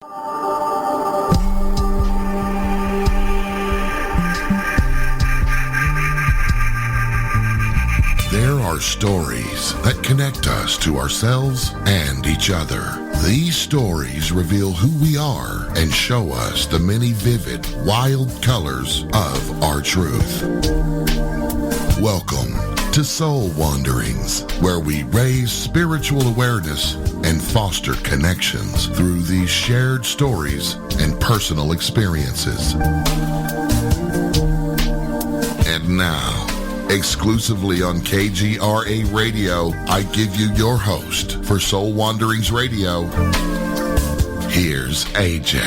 There are stories that connect us to ourselves and each other. These stories reveal who we are and show us the many vivid, wild colors of our truth. Welcome to Soul Wanderings, where we raise spiritual awareness and foster connections through these shared stories and personal experiences. And now, exclusively on KGRA Radio, I give you your host for Soul Wanderings Radio. Here's AJ.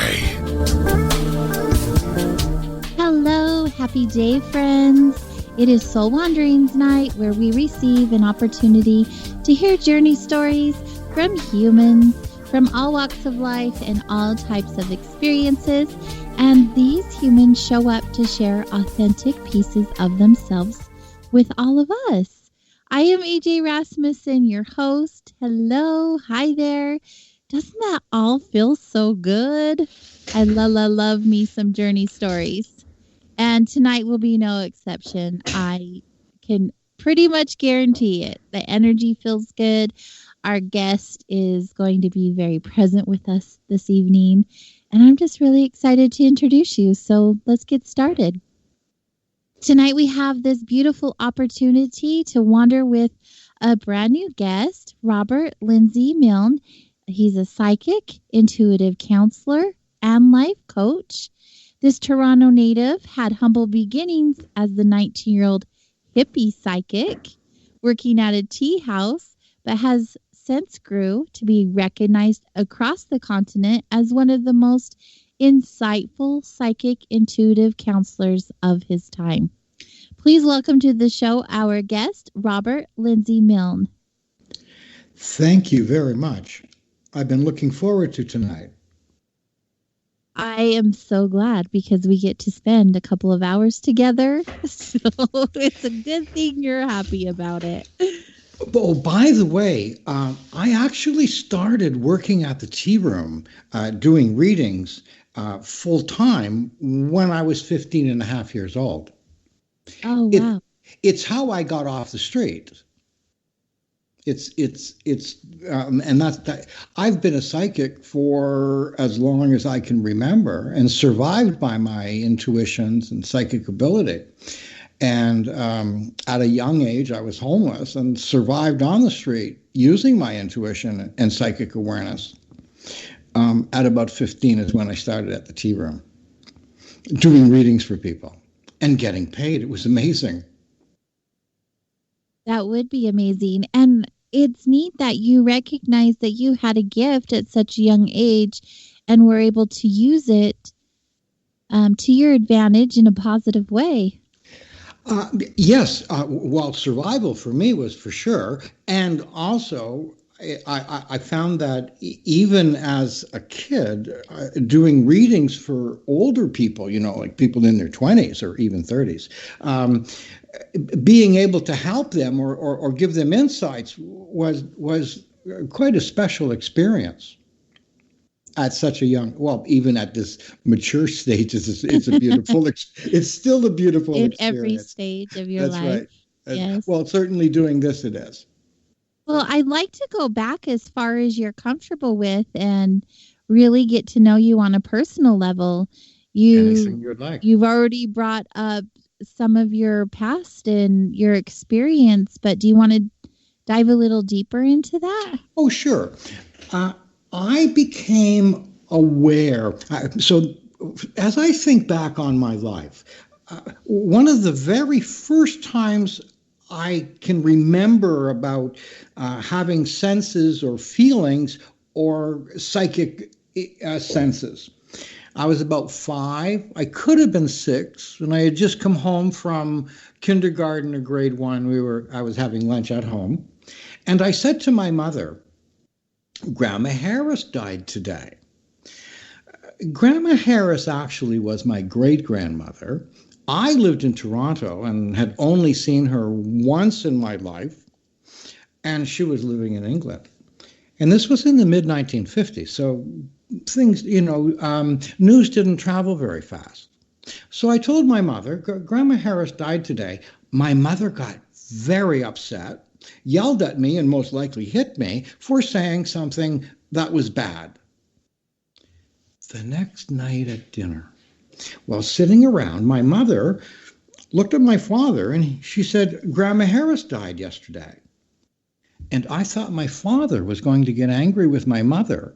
Hello, happy day, friends. It is Soul Wanderings night, where we receive an opportunity to hear journey stories from humans from all walks of life and all types of experiences. And these humans show up to share authentic pieces of themselves with all of us. I am AJ Rasmussen, your host. Hello. Hi there. Doesn't that all feel so good? I love me some journey stories. And tonight will be no exception. I can pretty much guarantee it. The energy feels good. Our guest is going to be very present with us this evening. And I'm just really excited to introduce you. So let's get started. Tonight we have this beautiful opportunity to wander with a brand new guest, Robert Lindsy Milne. He's a psychic, intuitive counselor, and life coach. This Toronto native had humble beginnings as the 19-year-old hippie psychic, working at a tea house, but has since grew to be recognized across the continent as one of the most insightful psychic intuitive counselors of his time. Please welcome to the show our guest, Robert Lindsy Milne. Thank you very much. I've been looking forward to tonight. I am so glad because we get to spend a couple of hours together. So it's a good thing you're happy about it. Oh, by the way, I actually started working at the tea room doing readings full time when I was 15 and a half years old. Oh, wow. It's how I got off the street. And that's that. I've been a psychic for as long as I can remember and survived by my intuitions and psychic ability. And at a young age, I was homeless and survived on the street using my intuition and psychic awareness. At about 15 is when I started at the tea room, doing readings for people and getting paid. It was amazing. That would be amazing. And it's neat that you recognize that you had a gift at such a young age and were able to use it to your advantage in a positive way. Yes. Well, survival for me was for sure. And also, I found that even as a kid, doing readings for older people, like people in their 20s or even 30s, being able to help them or give them insights was quite a special experience. At such a young, even at this mature stage, it's a beautiful. It's still a beautiful in experience. Every stage of your life. Right. Yes. Well, certainly doing this, it is. Well, I'd like to go back as far as you're comfortable with and really get to know you on a personal level. Anything you'd like. You've already brought up some of your past and your experience, but do you want to dive a little deeper into that? Oh, sure. I became aware. So as I think back on my life, one of the very first times I can remember about having senses or feelings or psychic senses. I was about 5. I could have been 6, and I had just come home from kindergarten or grade 1. I was having lunch at home, and I said to my mother, "Grandma Harris died today." Grandma Harris actually was my great-grandmother. I lived in Toronto and had only seen her once in my life, and she was living in England. And this was in the mid-1950s, so things, news didn't travel very fast. So I told my mother, Grandma Harris died today. My mother got very upset, yelled at me, and most likely hit me for saying something that was bad. The next night at dinner, while sitting around, my mother looked at my father and she said, Grandma Harris died yesterday. And I thought my father was going to get angry with my mother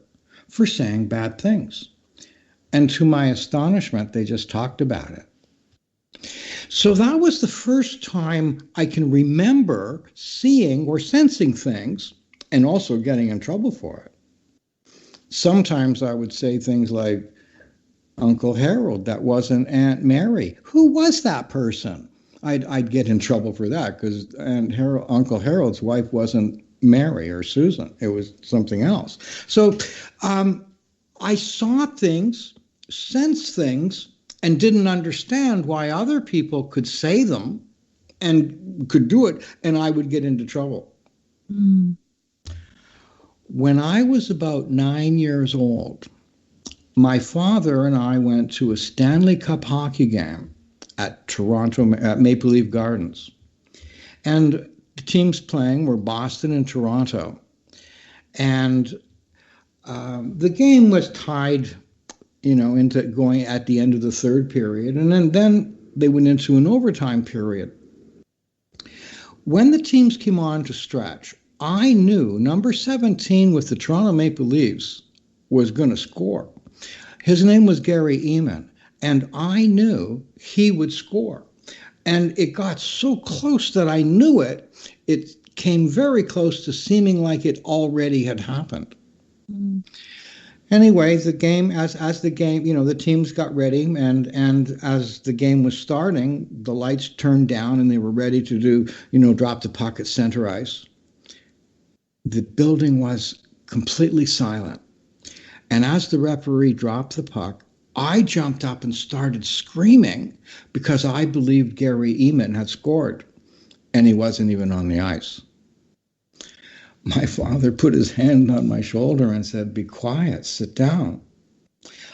for saying bad things. And to my astonishment, they just talked about it. So that was the first time I can remember seeing or sensing things and also getting in trouble for it. Sometimes I would say things like, Uncle Harold, that wasn't Aunt Mary. Who was that person? I'd get in trouble for that because Uncle Harold's wife wasn't Mary or Susan. It was something else. So I saw things, sensed things, and didn't understand why other people could say them and could do it, and I would get into trouble. Mm. When I was about 9 years old, my father and I went to a Stanley Cup hockey game at Toronto, at Maple Leaf Gardens. And the teams playing were Boston and Toronto. And the game was tied, into going at the end of the third period. And then they went into an overtime period. When the teams came on to stretch, I knew number 17 with the Toronto Maple Leafs was going to score. His name was Gary Eman, and I knew he would score. And it got so close that I knew it. It came very close to seeming like it already had happened. Mm. Anyway, the game, as the game, the teams got ready, and as the game was starting, the lights turned down and they were ready to do, drop the puck at center ice. The building was completely silent. And as the referee dropped the puck, I jumped up and started screaming because I believed Gary Eman had scored, and he wasn't even on the ice. My father put his hand on my shoulder and said, "Be quiet, sit down."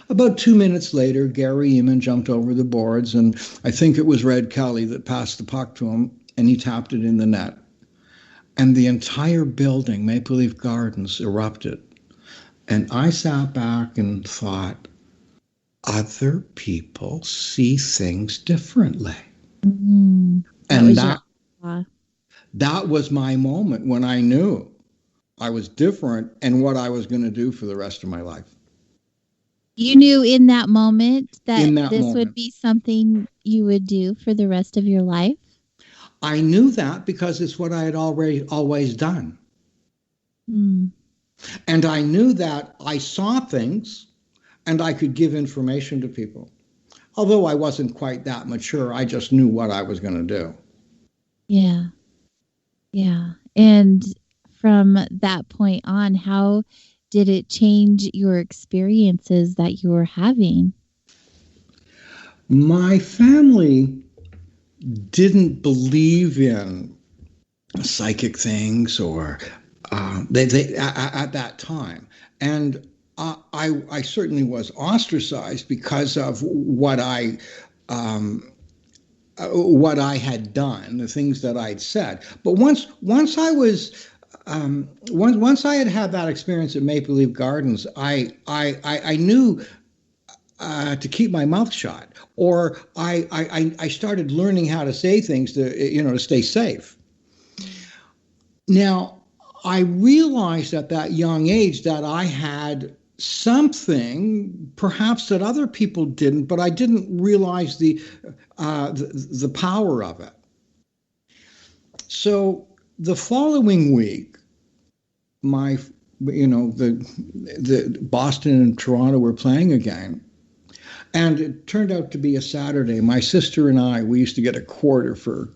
About 2 minutes later, Gary Eman jumped over the boards, and I think it was Red Kelly that passed the puck to him, and he tapped it in the net. And the entire building, Maple Leaf Gardens, erupted. And I sat back and thought, other people see things differently. Mm-hmm. And that was my moment when I knew I was different and what I was going to do for the rest of my life. You knew in that moment that this would be something you would do for the rest of your life? I knew that because it's what I had always done. Mm. And I knew that I saw things and I could give information to people. Although I wasn't quite that mature, I just knew what I was going to do. Yeah. Yeah. And from that point on, how did it change your experiences that you were having? My family didn't believe in psychic things or they at that time. And I certainly was ostracized because of what I had done, the things that I'd said. But once I was once I had that experience at Maple Leaf Gardens, I knew to keep my mouth shut, or I started learning how to say things to stay safe. Now, I realized at that young age that I had something perhaps that other people didn't, but I didn't realize the power of it. So the following week, the Boston and Toronto were playing again, and it turned out to be a Saturday. My sister and I, we used to get a quarter for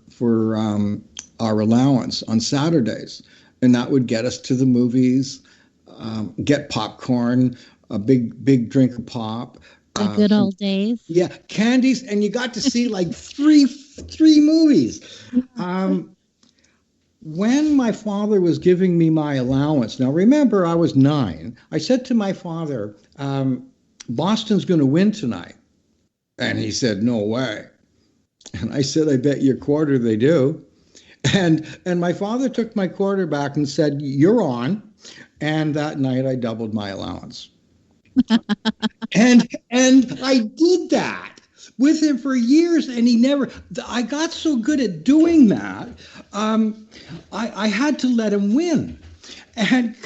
our allowance on Saturdays. And that would get us to the movies, get popcorn, a big drink of pop. The good old days. Yeah, candies, and you got to see like three movies. when my father was giving me my allowance, now remember I was 9, I said to my father, Boston's going to win tonight. And he said, no way. And I said, I bet you a quarter they do. And my father took my quarter back and said, you're on. And that night I doubled my allowance. and I did that with him for years, and he never. I got so good at doing that, I had to let him win, and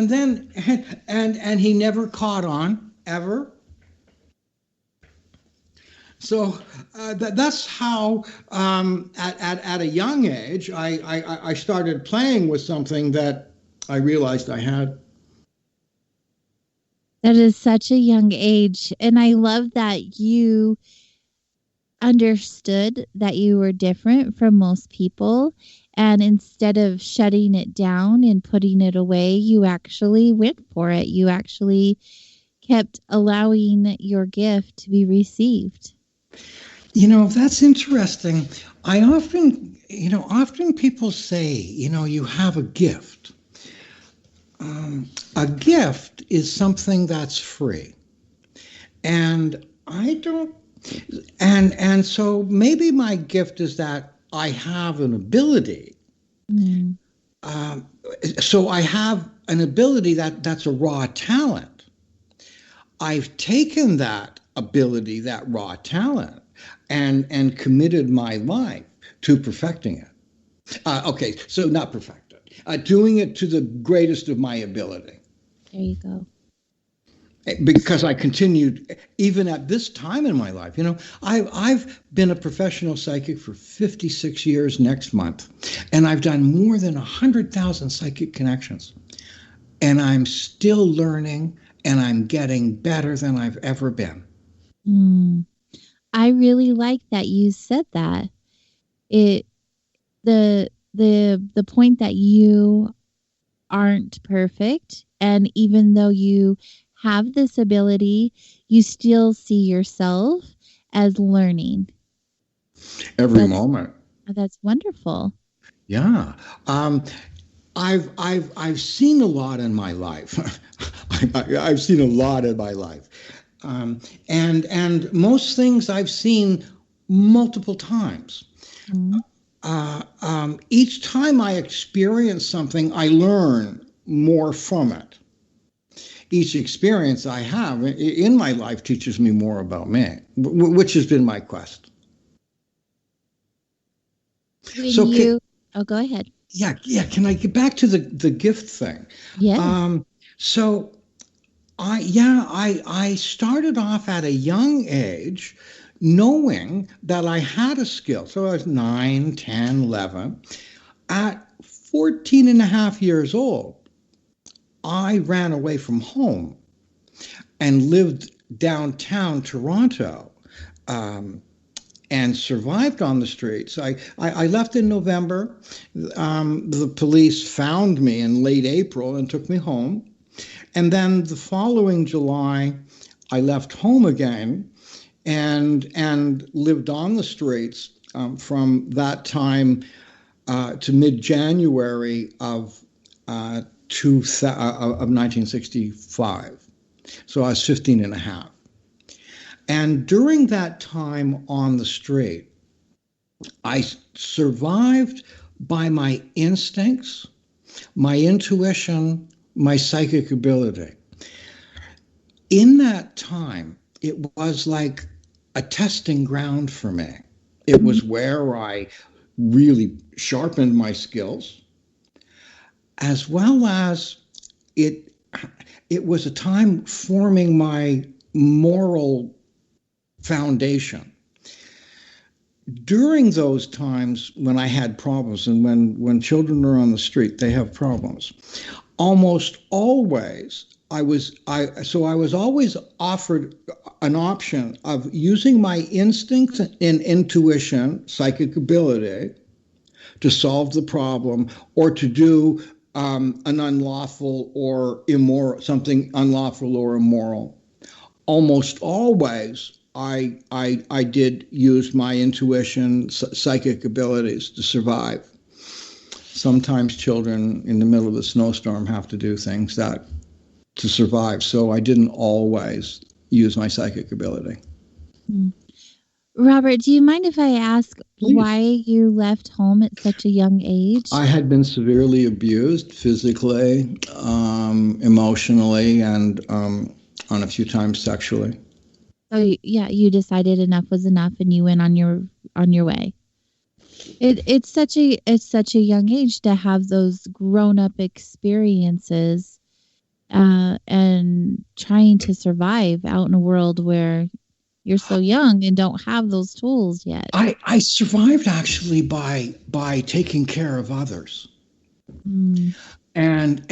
then he never caught on ever. So that's how at a young age I started playing with something that I realized I had. That is such a young age. And I love that you understood that you were different from most people. And instead of shutting it down and putting it away, you actually went for it. You actually kept allowing your gift to be received. That's interesting. Often people say, you have a gift. A gift is something that's free. And I don't, and so maybe my gift is that I have an ability. Mm. So I have an ability that's a raw talent. I've taken that ability, that raw talent, and committed my life to perfecting it. Okay, so not perfect it, doing it to the greatest of my ability. There you go. Because I continued, even at this time in my life. I've been a professional psychic for 56 years next month, and I've done more than 100,000 psychic connections. And I'm still learning, and I'm getting better than I've ever been. I really like that you said that. The point that you aren't perfect, and even though you have this ability, you still see yourself as learning every moment. That's wonderful. Yeah. I've seen a lot in my life. I've seen a lot in my life. And most things I've seen multiple times. Mm-hmm. Each time I experience something, I learn more from it. Each experience I have in my life teaches me more about me, which has been my quest. Go ahead. Yeah. Can I get back to the gift thing? Yes. So I started off at a young age knowing that I had a skill. So I was 9, 10, 11. At 14 and a half years old, I ran away from home and lived downtown Toronto and survived on the streets. I left in November. The police found me in late April and took me home. And then the following July, I left home again and lived on the streets from that time to mid-January of 1965. So I was 15 and a half. And during that time on the street, I survived by my instincts, my intuition, my psychic ability. In that time, it was like a testing ground for me. It was where I really sharpened my skills, as well as it was a time forming my moral foundation. During those times when I had problems, and when children are on the street, they have problems, almost always I was always offered an option of using my instincts and intuition, psychic ability, to solve the problem, or to do an unlawful or immoral, something unlawful or immoral. Almost always, I did use my intuition, psychic abilities to survive. sometimes children in the middle of a snowstorm have to do things that to survive. So I didn't always use my psychic ability. Mm. Robert, do you mind if I ask Please. why you left home at such a young age? I had been severely abused physically, emotionally, and on a few times sexually. So yeah, you decided enough was enough, and you went on your way. It's such a young age to have those grown up experiences, and trying to survive out in a world where you're so young and don't have those tools yet. I survived actually by taking care of others, and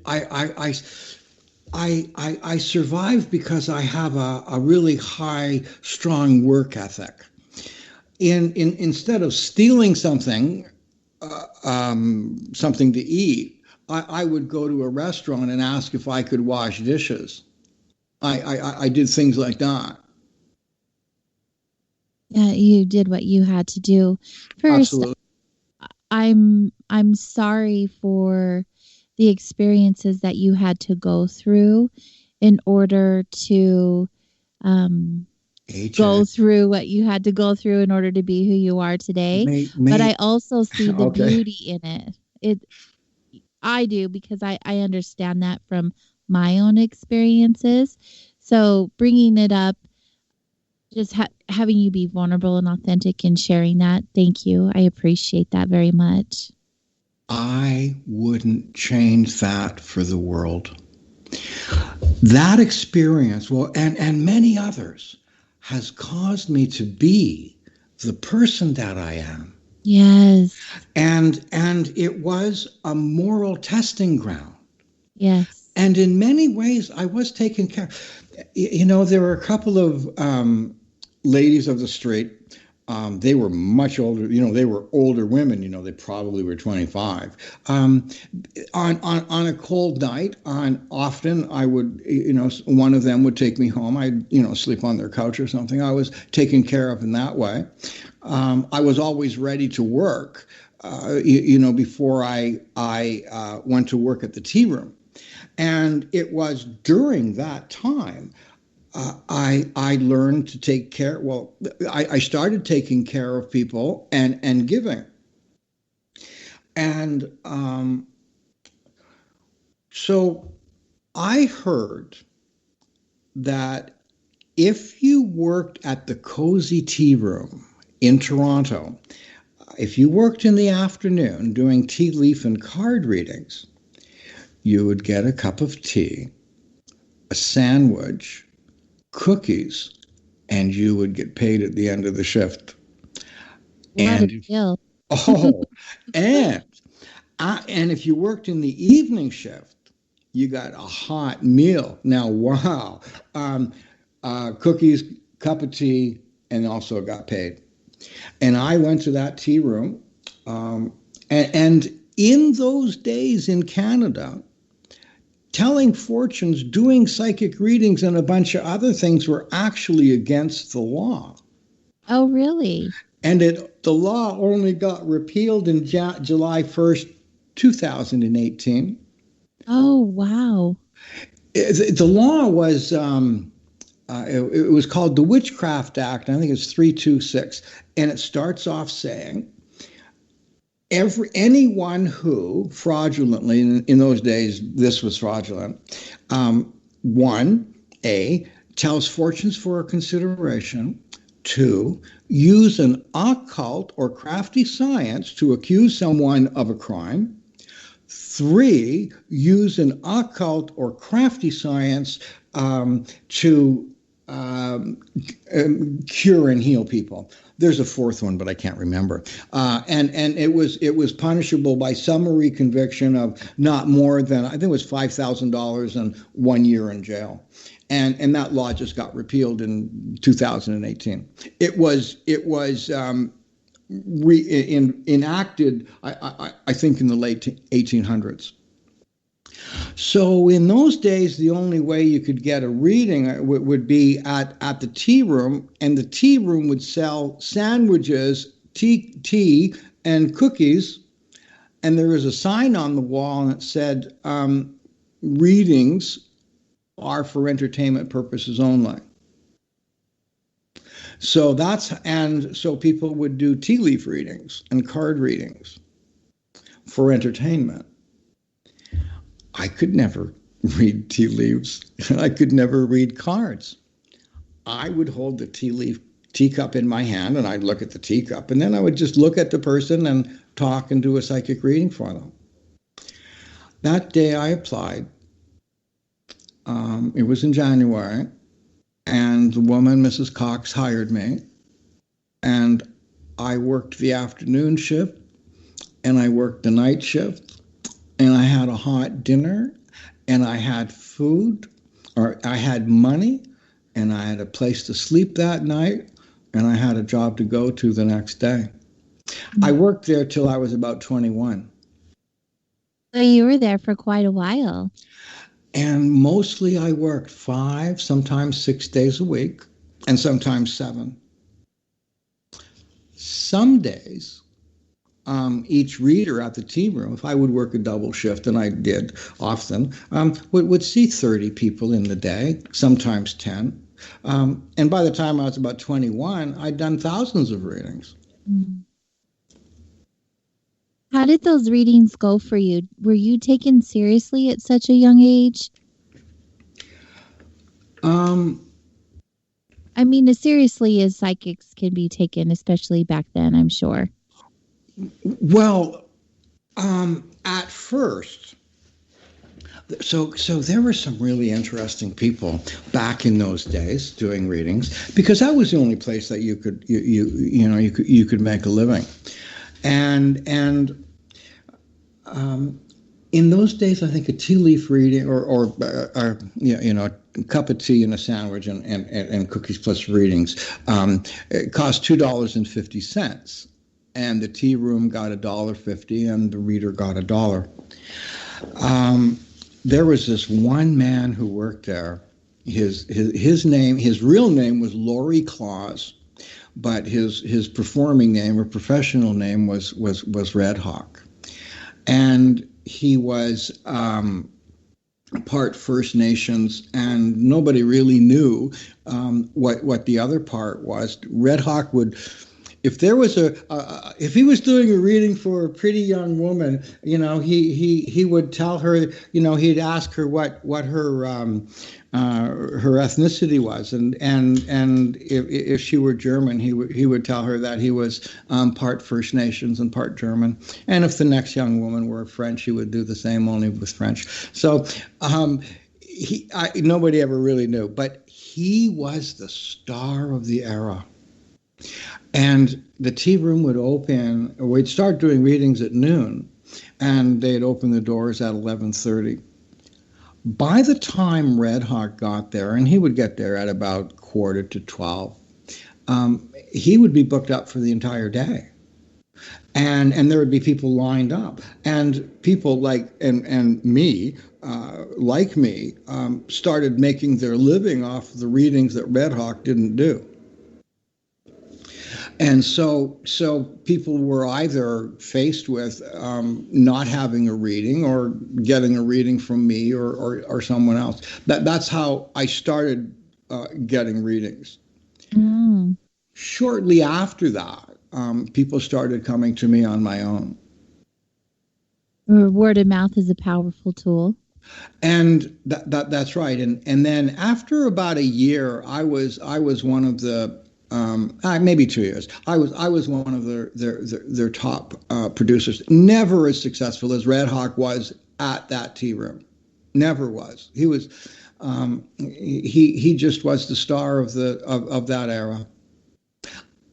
I survived because I have a really high, strong work ethic. Instead of stealing something to eat, I would go to a restaurant and ask if I could wash dishes. I did things like that. Yeah, you did what you had to do. First, Absolutely. I'm sorry for the experiences that you had to go through in order to go through what you had to go through in order to be who you are today. But I also see the beauty in it. I do, because I understand that from my own experiences. So bringing it up, just having you be vulnerable and authentic and sharing that. Thank you. I appreciate that very much. I wouldn't change that for the world. That experience, well, and many others, has caused me to be the person that I am. Yes. And it was a moral testing ground. Yes. And in many ways, I was taken care of. You know, there were a couple of ladies of the street. They were much older. You know, they were older women. You know, they probably were 25. On a cold night, often I would, you know, one of them would take me home. I'd, you know, sleep on their couch or something. I was taken care of in that way. I was always ready to work, you know, before I went to work at the tea room. And it was during that time I learned to take care. Well, I started taking care of people and giving. And so I heard that if you worked at the Cozy Tea Room in Toronto, if you worked in the afternoon doing tea leaf and card readings, you would get a cup of tea, a sandwich, cookies, and you would get paid at the end of the shift. And if you worked in the evening shift, you got a hot meal. Now, wow, cookies, cup of tea, and also got paid. And I went to that tea room, and in those days in Canada, telling fortunes, doing psychic readings, and a bunch of other things were actually against the law. Oh, really? And the law only got repealed in July 1st, 2018. Oh, wow. The law was, it was called the Witchcraft Act. I think it's 326. And it starts off saying, anyone who fraudulently, in those days, this was fraudulent, 1A, tells fortunes for a consideration, 2, use an occult or crafty science to accuse someone of a crime, 3, use an occult or crafty science to cure and heal people. There's a fourth one, but I can't remember. And it was punishable by summary conviction of not more than, I think it was $5,000 and 1 year in jail. And that law just got repealed in 2018. It was enacted, I think, in the late 1800s. So in those days, the only way you could get a reading would be at the tea room, and the tea room would sell sandwiches, tea, and cookies, and there was a sign on the wall, and it said, readings are for entertainment purposes only. So so people would do tea leaf readings and card readings for entertainment. I could never read tea leaves. I could never read cards. I would hold the teacup in my hand, and I'd look at the teacup, and then I would just look at the person and talk and do a psychic reading for them. That day I applied. It was in January, and the woman, Mrs. Cox, hired me, and I worked the afternoon shift, and I worked the night shift, and I had a hot dinner, and I had food, or I had money, and I had a place to sleep that night, and I had a job to go to the next day. I worked there till I was about 21. So you were there for quite a while. And mostly I worked 5, sometimes 6 days a week, and sometimes 7. Some days, each reader at the tea room, if I would work a double shift, and I did often, would see 30 people in the day, sometimes 10. And by the time I was about 21, I'd done thousands of readings. How did those readings go for you? Were you taken seriously at such a young age? I mean, as seriously as psychics can be taken, especially back then, I'm sure. Well, at first, so there were some really interesting people back in those days doing readings, because that was the only place that you could make a living, and in those days, I think a tea leaf reading or a cup of tea and a sandwich and cookies plus readings it cost $2.50, and the tea room got $1.50, and the reader got $1. There was this one man who worked there. His real name was Laurie Claus, but his performing name or professional name was Red Hawk. And he was part First Nations, and nobody really knew what the other part was. Red Hawk would, if there was if he was doing a reading for a pretty young woman, he would tell her, he'd ask her what her ethnicity was, and if she were German, he would tell her that he was part First Nations and part German, and if the next young woman were French, he would do the same, only with French. So nobody ever really knew, but he was the star of the era. And the tea room would open, or we'd start doing readings at noon, and they'd open the doors at 11:30. By the time Red Hawk got there, and he would get there at about 11:45, he would be booked up for the entire day. And there would be people lined up. And people like me, started making their living off the readings that Red Hawk didn't do. And so people were either faced with not having a reading or getting a reading from me or someone else. That's how I started getting readings. Mm. Shortly after that, people started coming to me on my own. Word of mouth is a powerful tool. And that's right. And then after about a year, I was one of the maybe 2 years. I was one of their top producers. Never as successful as Red Hawk was at that tea room. Never was. He was. He just was the star of that era.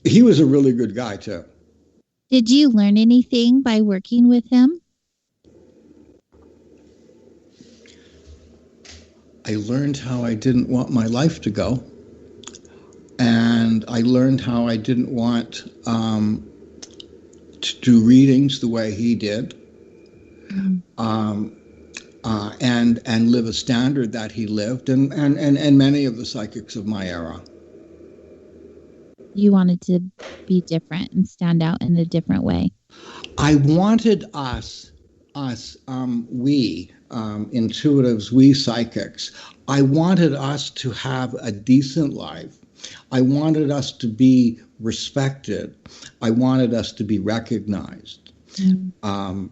He was a really good guy too. Did you learn anything by working with him? I learned how I didn't want my life to go. And I learned how I didn't want to do readings the way he did, and live a standard that he lived, and many of the psychics of my era. You wanted to be different and stand out in a different way. I wanted we intuitives, we psychics, I wanted us to have a decent life. I wanted us to be respected. I wanted us to be recognized. Mm.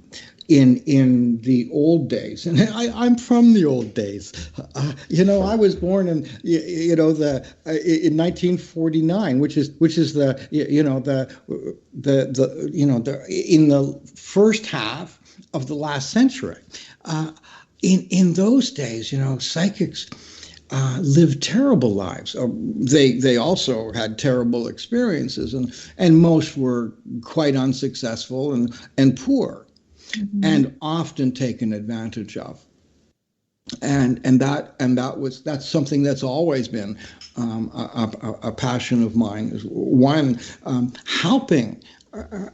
In the old days, and I'm from the old days. I was born in in 1949, which is the in the first half of the last century. In those days, psychics lived terrible lives. They also had terrible experiences, and most were quite unsuccessful and poor. Mm-hmm. And often taken advantage of, that's something that's always been a passion of mine. Is one, helping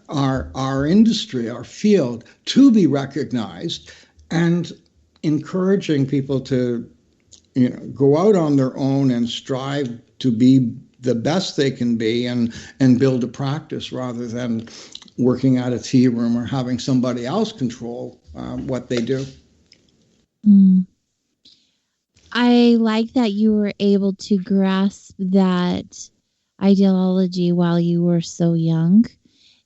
our industry, our field, to be recognized, and encouraging people to go out on their own and strive to be the best they can be, and build a practice rather than working at a tea room or having somebody else control what they do. Mm. I like that you were able to grasp that ideology while you were so young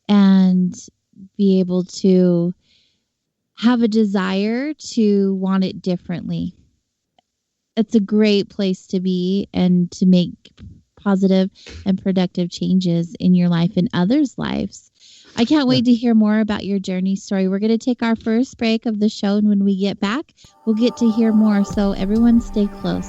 and be able to have a desire to want it differently. It's a great place to be and to make positive and productive changes in your life and others' lives. I can't wait to hear more about your journey story. We're going to take our first break of the show, and when we get back, we'll get to hear more. So everyone stay close.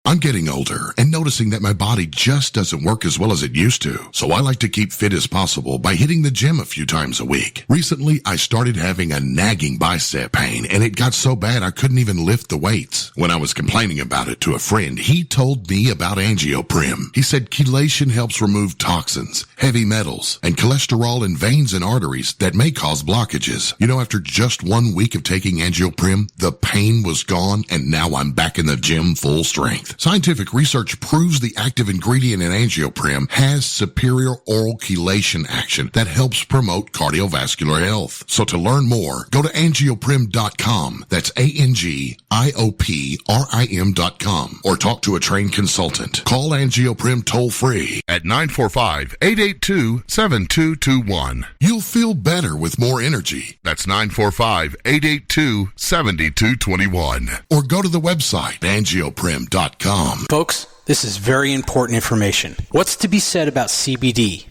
I'm getting older and noticing that my body just doesn't work as well as it used to. So I like to keep fit as possible by hitting the gym a few times a week. Recently, I started having a nagging bicep pain, and it got so bad I couldn't even lift the weights. When I was complaining about it to a friend, he told me about angioprim. He said chelation helps remove toxins, heavy metals, and cholesterol in veins and arteries that may cause blockages. After just 1 week of taking angioprim, the pain was gone, and now I'm back in the gym full strength. Scientific research proves the active ingredient in angioprim has superior oral chelation action that helps promote cardiovascular health. So to learn more, go to angioprim.com. That's ANGIOPRIM.com, or talk to a trained consultant. Call Angioprim toll free at 945-882-7221. You'll feel better with more energy. That's 945-882-7221. Or go to the website angioprim.com. Folks, this is very important information. What's to be said about CBD?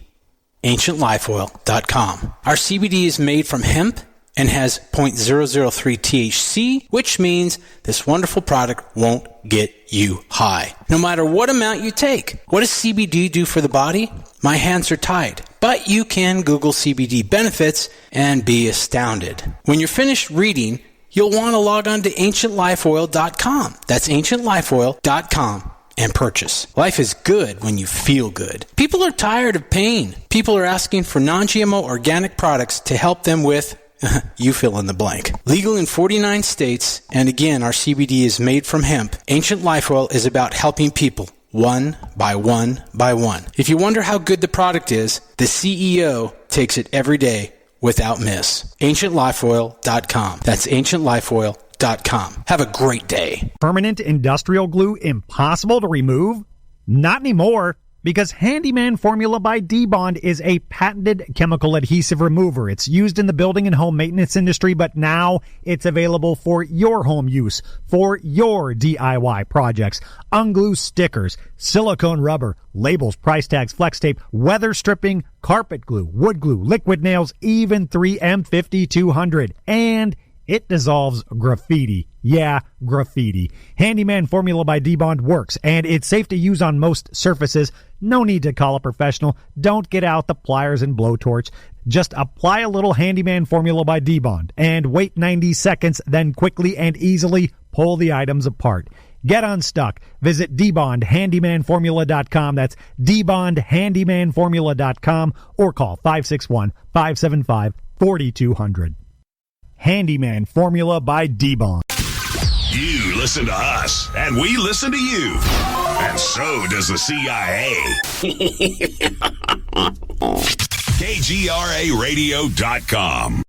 AncientLifeOil.com. Our CBD is made from hemp and has 0.003 THC, which means this wonderful product won't get you high, no matter what amount you take. What does CBD do for the body? My hands are tied. But you can Google CBD benefits and be astounded. When you're finished reading, you'll want to log on to AncientLifeOil.com. That's AncientLifeOil.com and purchase. Life is good when you feel good. People are tired of pain. People are asking for non-GMO organic products to help them with, you fill in the blank. Legal in 49 states, and again, our CBD is made from hemp. Ancient Life Oil is about helping people one by one by one. If you wonder how good the product is, the CEO takes it every day without miss. AncientLifeOil.com. That's AncientLifeOil.com. Have a great day. Permanent industrial glue impossible to remove? Not anymore, because Handyman Formula by D-Bond is a patented chemical adhesive remover. It's used in the building and home maintenance industry, but now it's available for your home use, for your DIY projects. Unglue stickers, silicone rubber, labels, price tags, flex tape, weather stripping, carpet glue, wood glue, liquid nails, even 3M 5200. And it dissolves graffiti. Yeah, graffiti. Handyman Formula by D-Bond works, and it's safe to use on most surfaces. No need to call a professional. Don't get out the pliers and blowtorch. Just apply a little Handyman Formula by D-Bond and wait 90 seconds, then quickly and easily pull the items apart. Get unstuck. Visit DBondHandymanFormula.com. That's DBondHandymanFormula.com, or call 561-575-4200. Handyman Formula by D-Bond. You listen to us, and we listen to you. And so does the CIA. KGRAradio.com.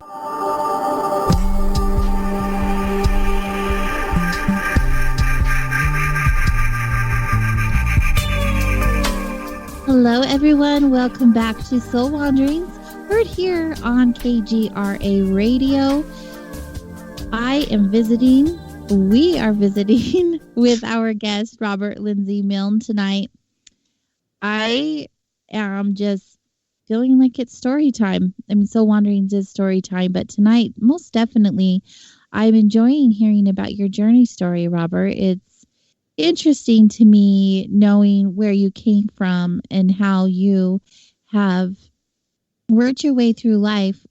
Hello, everyone. Welcome back to Soul Wanderings. Heard here on KGRA Radio. We are visiting with our guest, Robert Lindsay Milne, tonight. I am just feeling like it's story time. I mean, Soul Wanderings is story time, but tonight, most definitely, I'm enjoying hearing about your journey story, Robert. It's interesting to me knowing where you came from and how you have worked your way through life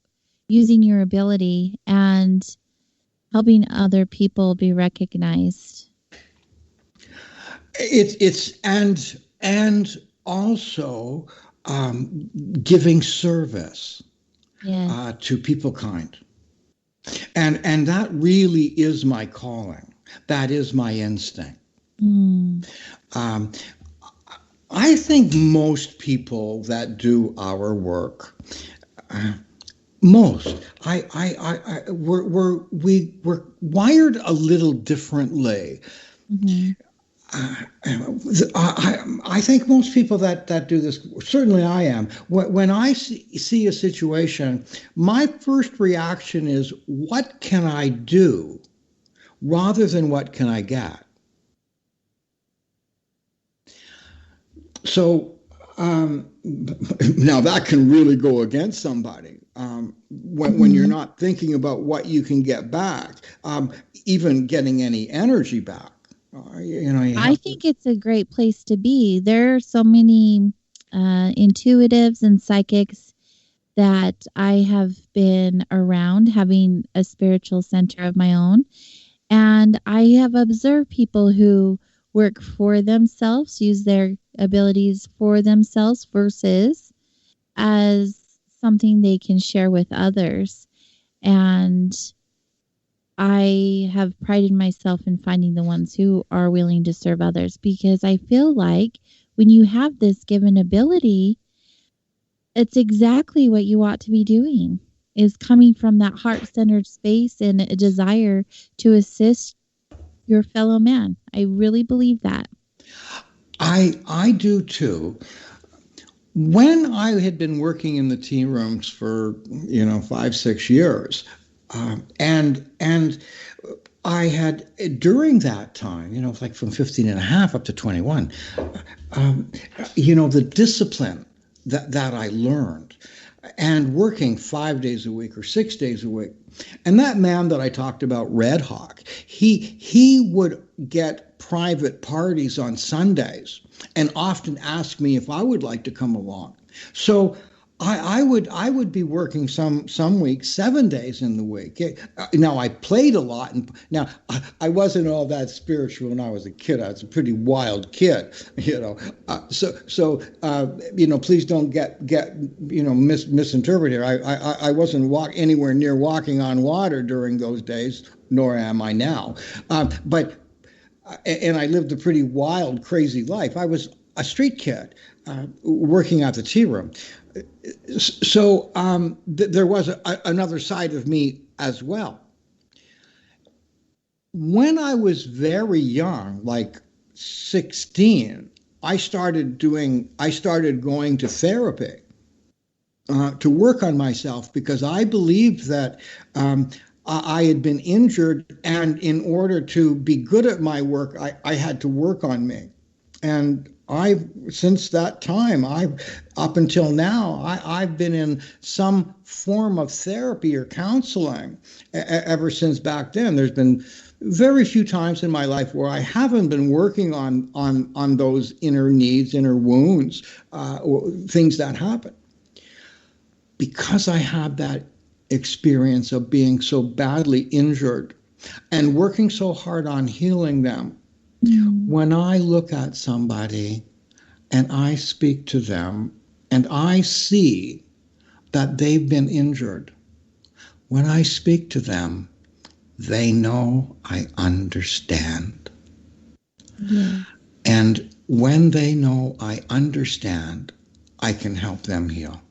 using your ability and helping other people be recognized. It's and also giving service to people kind, and that really is my calling. That is my instinct. I think most people that do our work, we're wired a little differently. Mm-hmm. I think most people that do this, certainly I am, when I see a situation, my first reaction is, what can I do, rather than what can I get? So now that can really go against somebody when you're not thinking about what you can get back, even getting any energy back. I think it's a great place to be. There are so many intuitives and psychics that I have been around, having a spiritual center of my own. And I have observed people who work for themselves, use their abilities for themselves versus as something they can share with others. And I have prided myself in finding the ones who are willing to serve others, because I feel like when you have this given ability, it's exactly what you ought to be doing, is coming from that heart-centered space and a desire to assist your fellow man. I really believe that. I do too. When I had been working in the tea rooms for 5-6 years, and I had, during that time, like from 15 and a half up to 21, the discipline that I learned, and working 5 days a week or 6 days a week. And that man that I talked about, Red Hawk, he would get private parties on Sundays and often ask me if I would like to come along. So I would be working some weeks 7 days in the week. Now I played a lot, and now I wasn't all that spiritual when I was a kid. I was a pretty wild kid, So please don't get misinterpreted here. I wasn't anywhere near walking on water during those days, nor am I now. But I lived a pretty wild, crazy life. I was a street kid working at the tea room. So there was another side of me as well. When I was very young, like 16, I started going to therapy to work on myself, because I believed that I had been injured, and in order to be good at my work, I had to work on me. And since that time, up until now, I've been in some form of therapy or counseling ever since back then. There's been very few times in my life where I haven't been working on those inner needs, inner wounds, things that happen. Because I had that experience of being so badly injured and working so hard on healing them. When I look at somebody and I speak to them and I see that they've been injured, when I speak to them, they know I understand. Yeah. And when they know I understand, I can help them heal.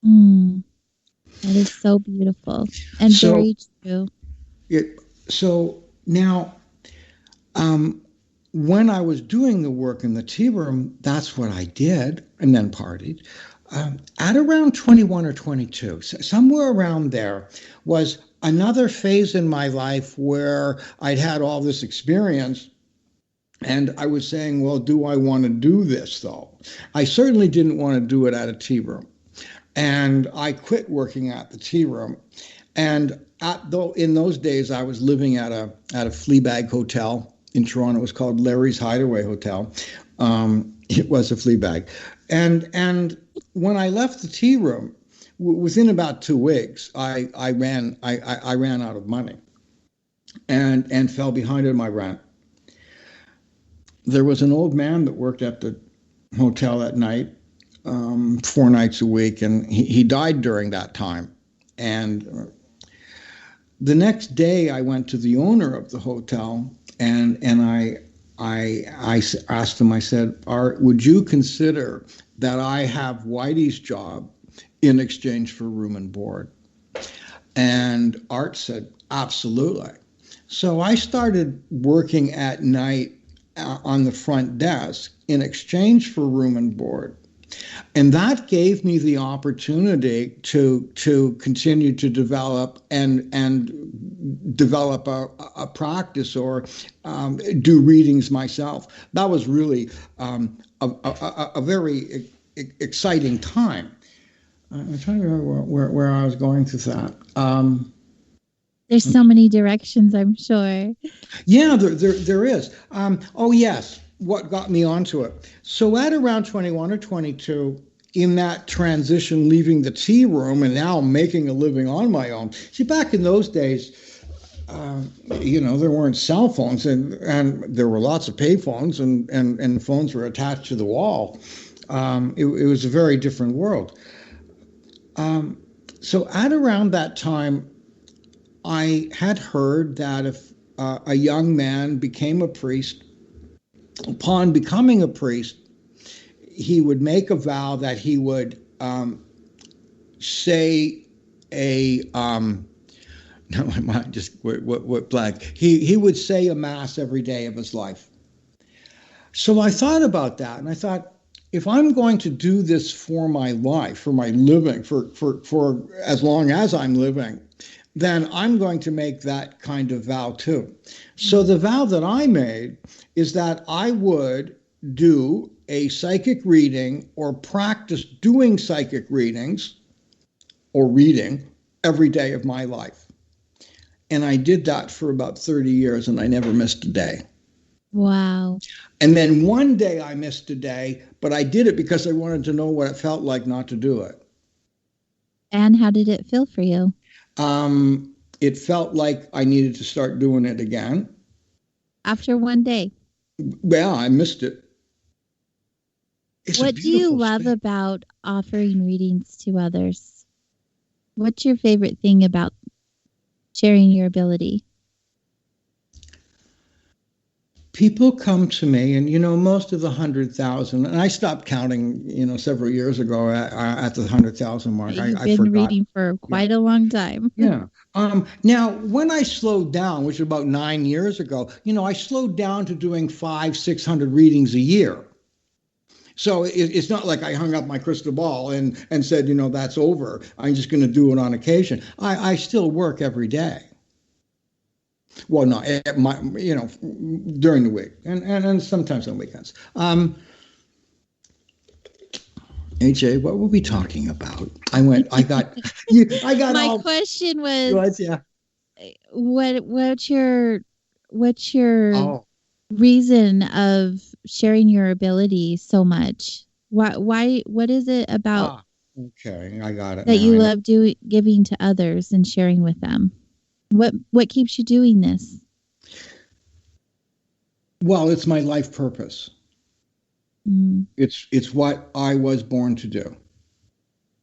Mm, that is so beautiful and So, very true. so now, when I was doing the work in the tea room, that's what I did, and then partied. At around 21 or 22, somewhere around there, was another phase in my life where I'd had all this experience. And I was saying, well, do I want to do this, though? I certainly didn't want to do it at a tea room. And I quit working at the tea room. And in those days, I was living at a Fleabag hotel in Toronto. It was called Larry's Hideaway Hotel. It was a Fleabag. And when I left the tea room, within about 2 weeks, I ran out of money and fell behind in my rent. There was an old man that worked at the hotel at night, 4 nights a week, and he died during that time. And the next day, I went to the owner of the hotel, and I asked him. I said, "Art, would you consider that I have Whitey's job in exchange for room and board?" And Art said, "Absolutely." So I started working at night on the front desk in exchange for room and board. And that gave me the opportunity to continue to develop and develop a practice or do readings myself. That was really a very exciting time. I'm trying to remember where I was going with that. There's so many directions, I'm sure. Yeah, there is. Oh, yes. What got me onto it? So at around 21 or 22, in that transition, leaving the tea room and now making a living on my own. See, back in those days, there weren't cell phones and there were lots of pay phones and phones were attached to the wall. It was a very different world. So at around that time, I had heard that if a young man became a priest, upon becoming a priest, he would make a vow that he would say a no, my mind just went blank. He would say a mass every day of his life. So I thought about that, and I thought, if I'm going to do this for my life, for my living, for as long as I'm living, then I'm going to make that kind of vow too. So the vow that I made is that I would do a psychic reading or practice doing psychic readings or reading every day of my life. And I did that for about 30 years and I never missed a day. Wow. And then one day I missed a day, but I did it because I wanted to know what it felt like not to do it. And how did it feel for you? It felt like I needed to start doing it again. After one day? Well, I missed it. What do you love about offering readings to others? What's your favorite thing about sharing your ability? People come to me, and most of the 100,000, and I stopped counting, several years ago at the 100,000 mark. You've been reading for quite a long time. Yeah. Now, when I slowed down, which was about 9 years ago, I slowed down to doing 500-600 readings a year. So it's not like I hung up my crystal ball and said, that's over. I'm just going to do it on occasion. I still work every day. Well, no, during the week and sometimes on weekends. AJ, what were we talking about? My question was, what's your reason of sharing your ability so much? What is it about? Okay, I got it. That you love giving to others and sharing with them? What keeps you doing this? Well, it's my life purpose. Mm. It's what I was born to do.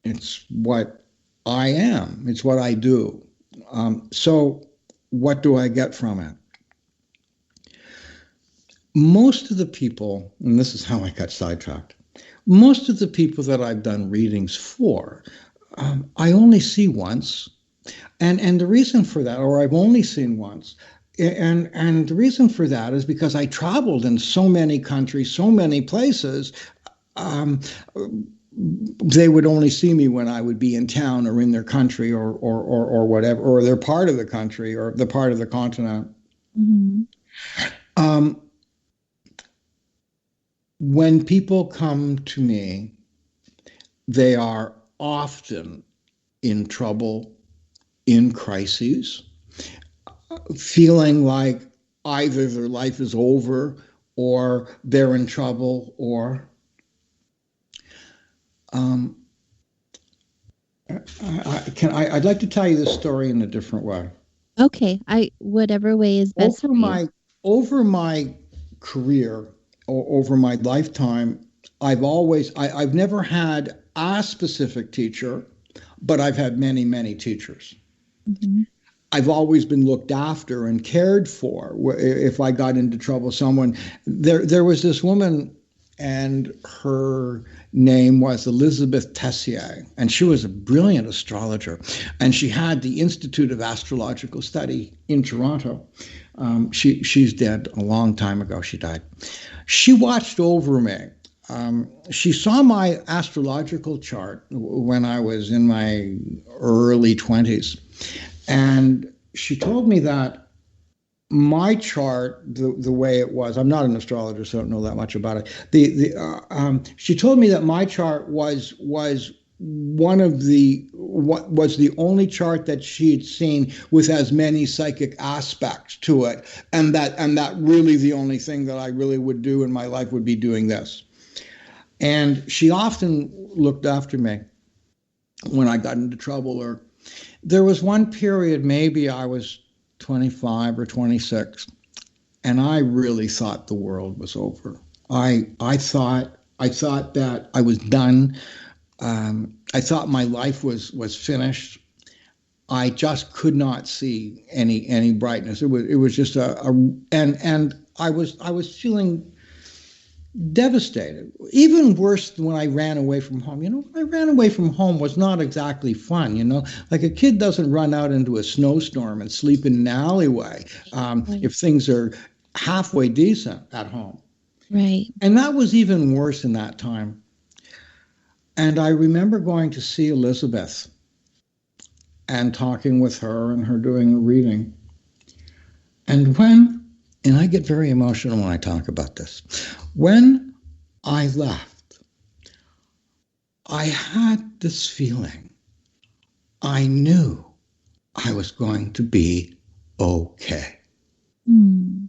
It's what I am. It's what I do. So what do I get from it? Most of the people, and this is how I got sidetracked, most of the people that I've done readings for, I only see once. And the reason for that, or I've only seen once, and the reason for that is because I traveled in so many countries, so many places. They would only see me when I would be in town or in their country or whatever, or they're part of the country or the part of the continent. Mm-hmm. When people come to me, they are often in trouble, in crises, feeling like either their life is over or they're in trouble or I'd like to tell you this story in a different way. Okay, whatever way is best for you. Over my career, or over my lifetime, I've never had a specific teacher, but I've had many, many teachers. Mm-hmm. I've always been looked after and cared for. If I got into trouble, there was this woman, and her name was Elizabeth Tessier, and she was a brilliant astrologer, and she had the Institute of Astrological Study in Toronto. She's dead a long time ago. She died. She watched over me. She saw my astrological chart when I was in my early 20s. And she told me that my chart, the way it was, I'm not an astrologer, so I don't know that much about it. She told me that my chart was one of what was the only chart that she had seen with as many psychic aspects to it, and that really the only thing that I really would do in my life would be doing this. And she often looked after me when I got into trouble. Or there was one period, maybe I was 25 or 26, and I really thought the world was over. I thought that I was done. I thought my life was finished. I just could not see any brightness. It was just and I was feeling devastated. Even worse than when I ran away from home. When I ran away from home was not exactly fun. Like a kid doesn't run out into a snowstorm and sleep in an alleyway if things are halfway decent at home. Right. And that was even worse in that time. And I remember going to see Elizabeth and talking with her and her doing a reading. And I get very emotional when I talk about this. When I left, I had this feeling. I knew I was going to be okay. Mm.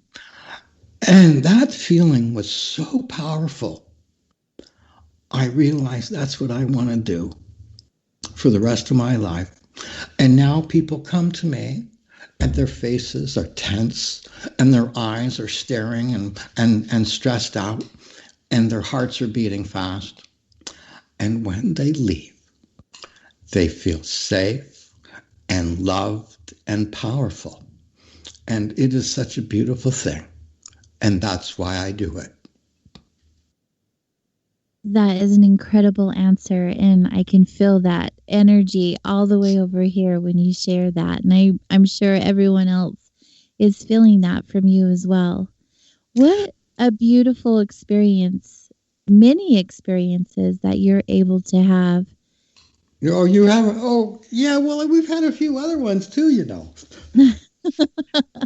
And that feeling was so powerful. I realized that's what I want to do for the rest of my life. And now people come to me and their faces are tense and their eyes are staring and stressed out and their hearts are beating fast. And when they leave, they feel safe and loved and powerful. And it is such a beautiful thing. And that's why I do it. That is an incredible answer, and I can feel that energy all the way over here when you share that. And I'm sure everyone else is feeling that from you as well. What a beautiful experience, many experiences that you're able to have. Oh, you have? Oh, yeah, well, we've had a few other ones too,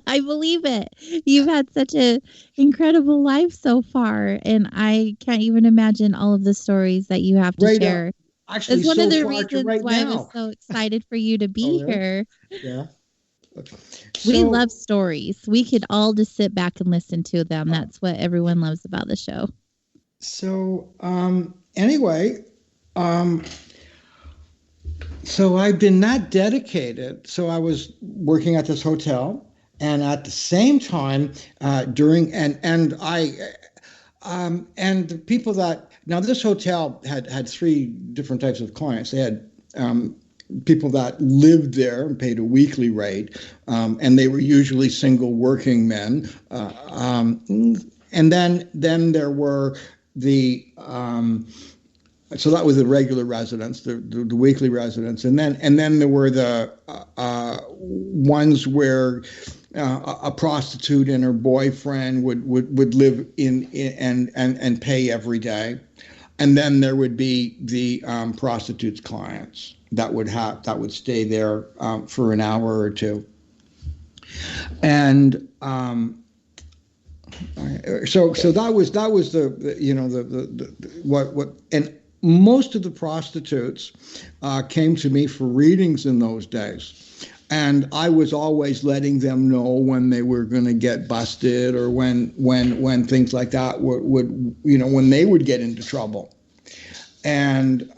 I believe it. You've had such an incredible life so far, and I can't even imagine all of the stories that you have to share. Actually, it's one so of the far reasons right why now. I was so excited for you to be here. Yeah. Okay. We love stories. We could all just sit back and listen to them. That's what everyone loves about the show. So, anyway, so I've been that dedicated. So I was working at this hotel, and at the same time, during and the people that now this hotel had three different types of clients. They had people that lived there and paid a weekly rate, and they were usually single working men. And then there were the so that was the regular residents, the weekly residents, and then there were the ones where a prostitute and her boyfriend would live in and pay every day, and then there would be the prostitute's clients that would stay there for an hour or two, and so that was the what and most of the prostitutes came to me for readings in those days, and I was always letting them know when they were going to get busted, or when things like that would when they would get into trouble. And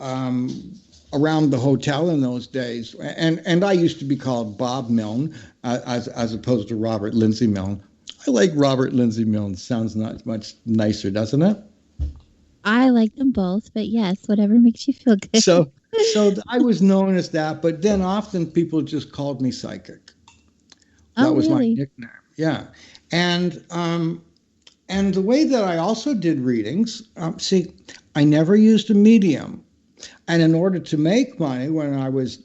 around the hotel in those days, and I used to be called Bob Milne as opposed to Robert Lindsay Milne. I like Robert Lindsay Milne. Sounds not much nicer, doesn't it? I like them both, but yes, whatever makes you feel good. So I was known as that, but then often people just called me Psychic. That was my nickname. Yeah, and the way that I also did readings, I never used a medium. And in order to make money when I was,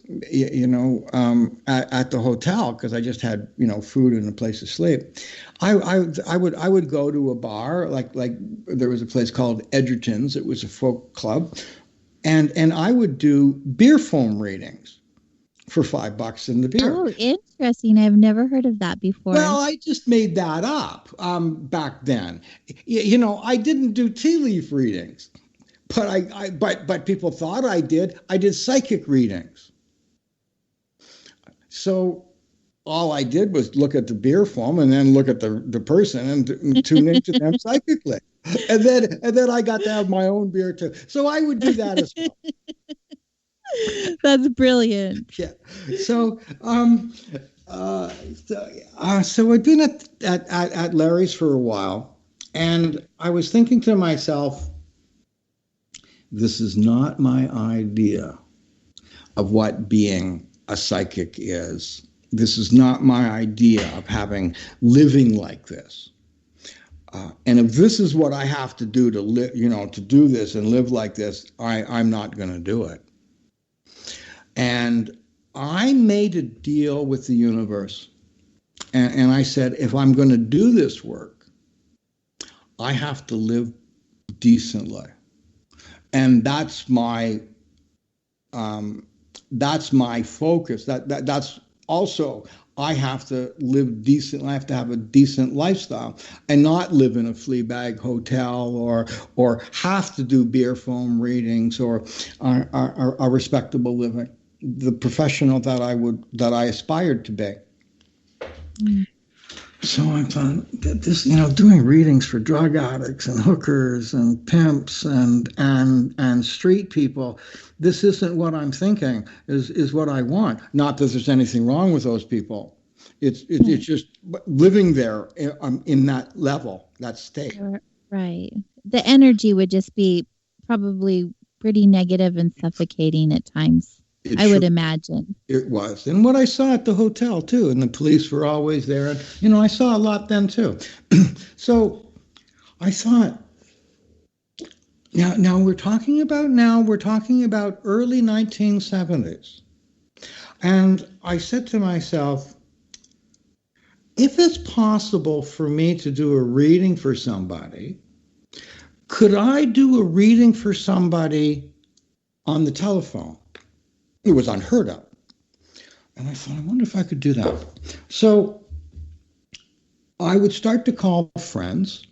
at the hotel, because I just had, food and a place to sleep, I would go to a bar, like there was a place called Edgerton's. It was a folk club, and I would do beer foam readings for $5 in the beer. Oh, interesting! I've never heard of that before. Well, I just made that up back then. I didn't do tea leaf readings. But people thought I did. I did psychic readings. So all I did was look at the beer foam and then look at the person and tune into them psychically. And then I got to have my own beer too. So I would do that as well. That's brilliant. Yeah. So so I'd been at Larry's for a while, and I was thinking to myself, this is not my idea of what being a psychic is. This is not my idea of living like this. And if this is what I have to do to live, to do this and live like this, I'm not going to do it. And I made a deal with the universe. And I said, if I'm going to do this work, I have to live decently. And that's my focus. That's also, I have to live decent. I have to have a decent lifestyle and not live in a flea bag hotel or have to do beer foam readings or a respectable living, the professional that I aspired to be. Mm. So I thought that this, doing readings for drug addicts and hookers and pimps and street people, this isn't what I'm thinking is what I want. Not that there's anything wrong with those people. It's just living there in that level, that state. Right. The energy would just be probably pretty negative and suffocating at times. I would imagine. It was. And what I saw at the hotel, too, and the police were always there. And, I saw a lot then, too. So I thought, now we're talking about early 1970s. And I said to myself, if it's possible for me to do a reading for somebody, could I do a reading for somebody on the telephone? It was unheard of. And I thought, I wonder if I could do that. So I would start to call friends,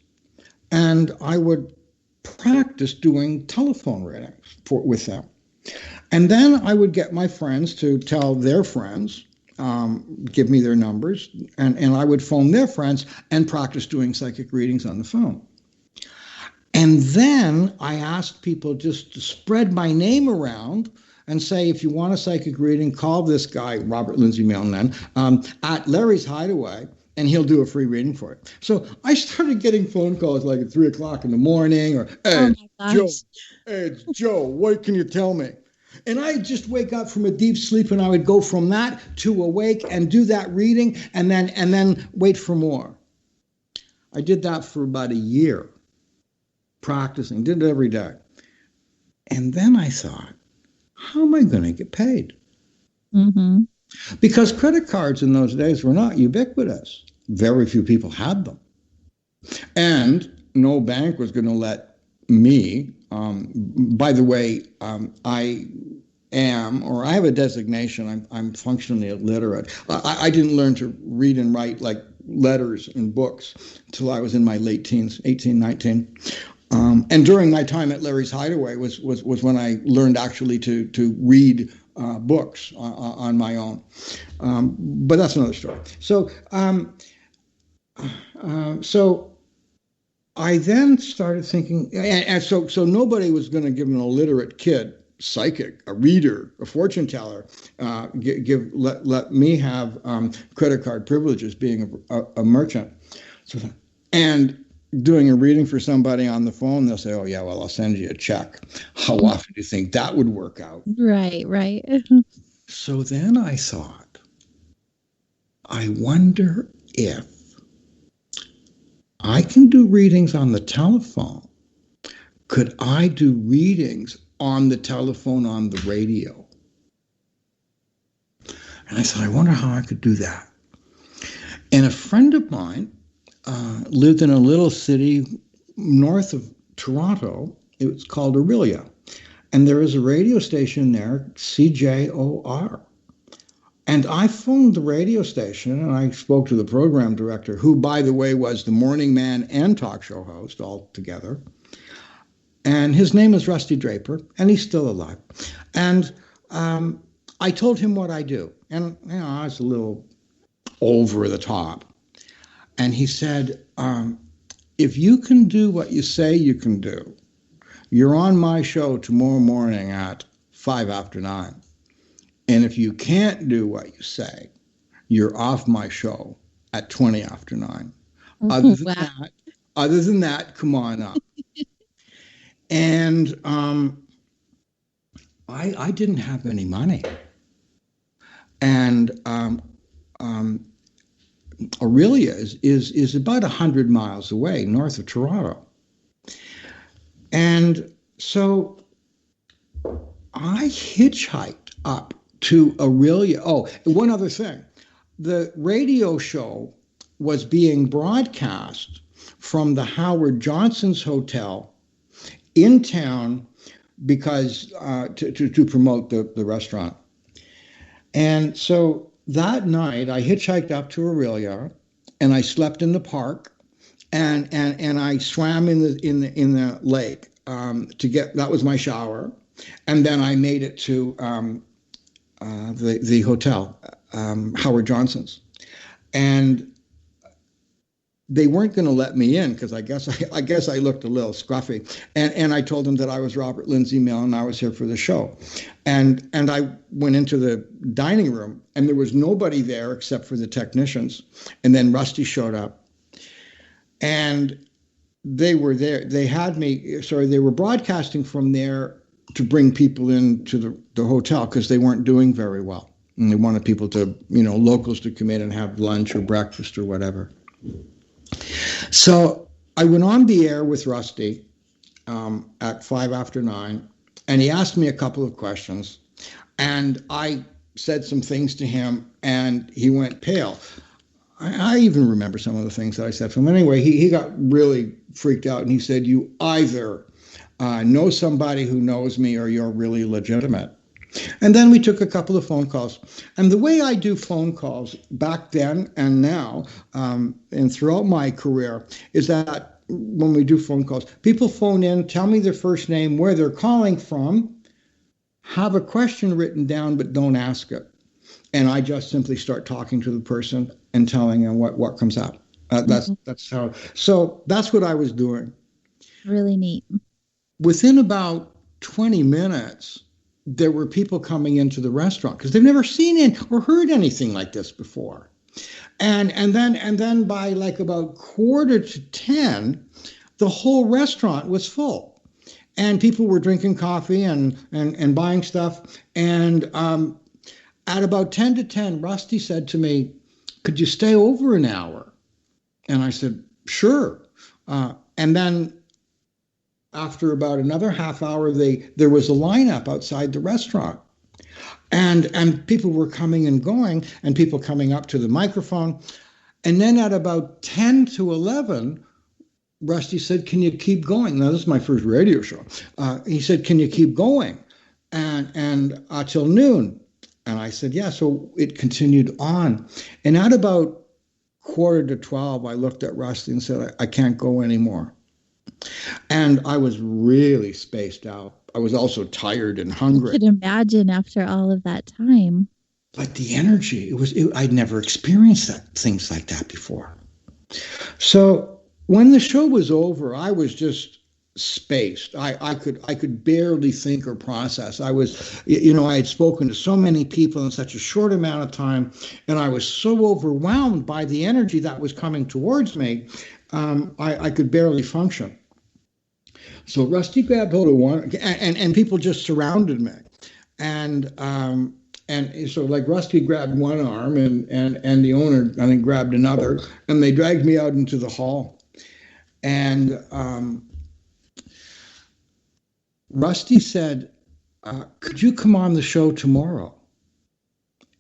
and I would practice doing telephone readings with them. And then I would get my friends to tell their friends, give me their numbers, and I would phone their friends and practice doing psychic readings on the phone. And then I asked people just to spread my name around and say, if you want a psychic reading, call this guy, Robert Lindsay Milne, at Larry's Hideaway, and he'll do a free reading for it. So I started getting phone calls like at 3 o'clock in the morning, or, hey, it's Joe, what can you tell me? And I'd just wake up from a deep sleep, and I would go from that to awake and do that reading, and then wait for more. I did that for about a year, practicing, did it every day. And then I thought, how am I going to get paid? Mm-hmm. Because credit cards in those days were not ubiquitous. Very few people had them. And no bank was going to let me, by the way, I have a designation, I'm functionally illiterate. I didn't learn to read and write like letters and books until I was in my late teens, 18, 19. And during my time at Larry's Hideaway was when I learned actually to read books on my own. But that's another story. So I then started thinking, and so nobody was going to give an illiterate kid, psychic, a reader, a fortune teller, let me have credit card privileges being a merchant. And doing a reading for somebody on the phone, they'll say, oh yeah, well, I'll send you a check. How often do you think that would work out? Right. So then I thought, I wonder if I can do readings on the telephone. Could I do readings on the telephone, on the radio? And I thought, I wonder how I could do that. And a friend of mine lived in a little city north of Toronto. It was called Aurelia. And there is a radio station there, CJOR. And I phoned the radio station, and I spoke to the program director, who, by the way, was the morning man and talk show host all together. And his name is Rusty Draper, and he's still alive. And I told him what I do. And, I was a little over the top. And he said, if you can do what you say you can do, you're on my show tomorrow morning at 5 after 9. And if you can't do what you say, you're off my show at 20 after 9. Other than that, come on up. And I didn't have any money. And Aurelia is about 100 miles away, north of Toronto. And so I hitchhiked up to Aurelia. Oh, one other thing. The radio show was being broadcast from the Howard Johnson's Hotel in town because to promote the restaurant. And so that night I hitchhiked up to Aurelia, and I slept in the park, and I swam in the lake that was my shower, and then I made it to the hotel, Howard Johnson's, and they weren't going to let me in because I guess I looked a little scruffy, and I told them that I was Robert Lindsay Milne and I was here for the show, and I went into the dining room, and there was nobody there except for the technicians, and then Rusty showed up, and they were there. They had me. Sorry, they were broadcasting from there to bring people into the hotel because they weren't doing very well, and they wanted people to, locals to come in and have lunch or breakfast or whatever. So I went on the air with Rusty at 5 after 9, and he asked me a couple of questions, and I said some things to him, and he went pale. I even remember some of the things that I said to him. Anyway, he got really freaked out, and he said, you either know somebody who knows me or you're really legitimate. And then we took a couple of phone calls. And the way I do phone calls back then and now, and throughout my career, is that when we do phone calls, people phone in, tell me their first name, where they're calling from, have a question written down, but don't ask it. And I just simply start talking to the person and telling them what comes out. That's how. So that's what I was doing. Really neat. Within about 20 minutes, there were people coming into the restaurant because they've never seen or heard anything like this before. And then by like about 9:45, the whole restaurant was full. and people were drinking coffee and buying stuff. And at about 10 to 10, Rusty said to me, "Could you stay over an hour?" And I said, "Sure." And then after about another half hour, there was a lineup outside the restaurant. And people were coming and going, and people coming up to the microphone. And then at about 10 to 11, Rusty said, "Can you keep going?" Now, this is my first radio show. He said, "Can you keep going?" And till noon. And I said, "Yeah." So it continued on. And at about 11:45, I looked at Rusty and said, I can't go anymore. And I was really spaced out. I was also tired and hungry. I could imagine after all of that time. But the energy, I'd never experienced things like that before. So when the show was over, I was just spaced. I could barely think or process. I was, I had spoken to so many people in such a short amount of time, and I was so overwhelmed by the energy that was coming towards me, I could barely function. So Rusty grabbed hold of one, and people just surrounded me, and so like Rusty grabbed one arm, and the owner, I think, grabbed another, and they dragged me out into the hall, and Rusty said, "Could you come on the show tomorrow?"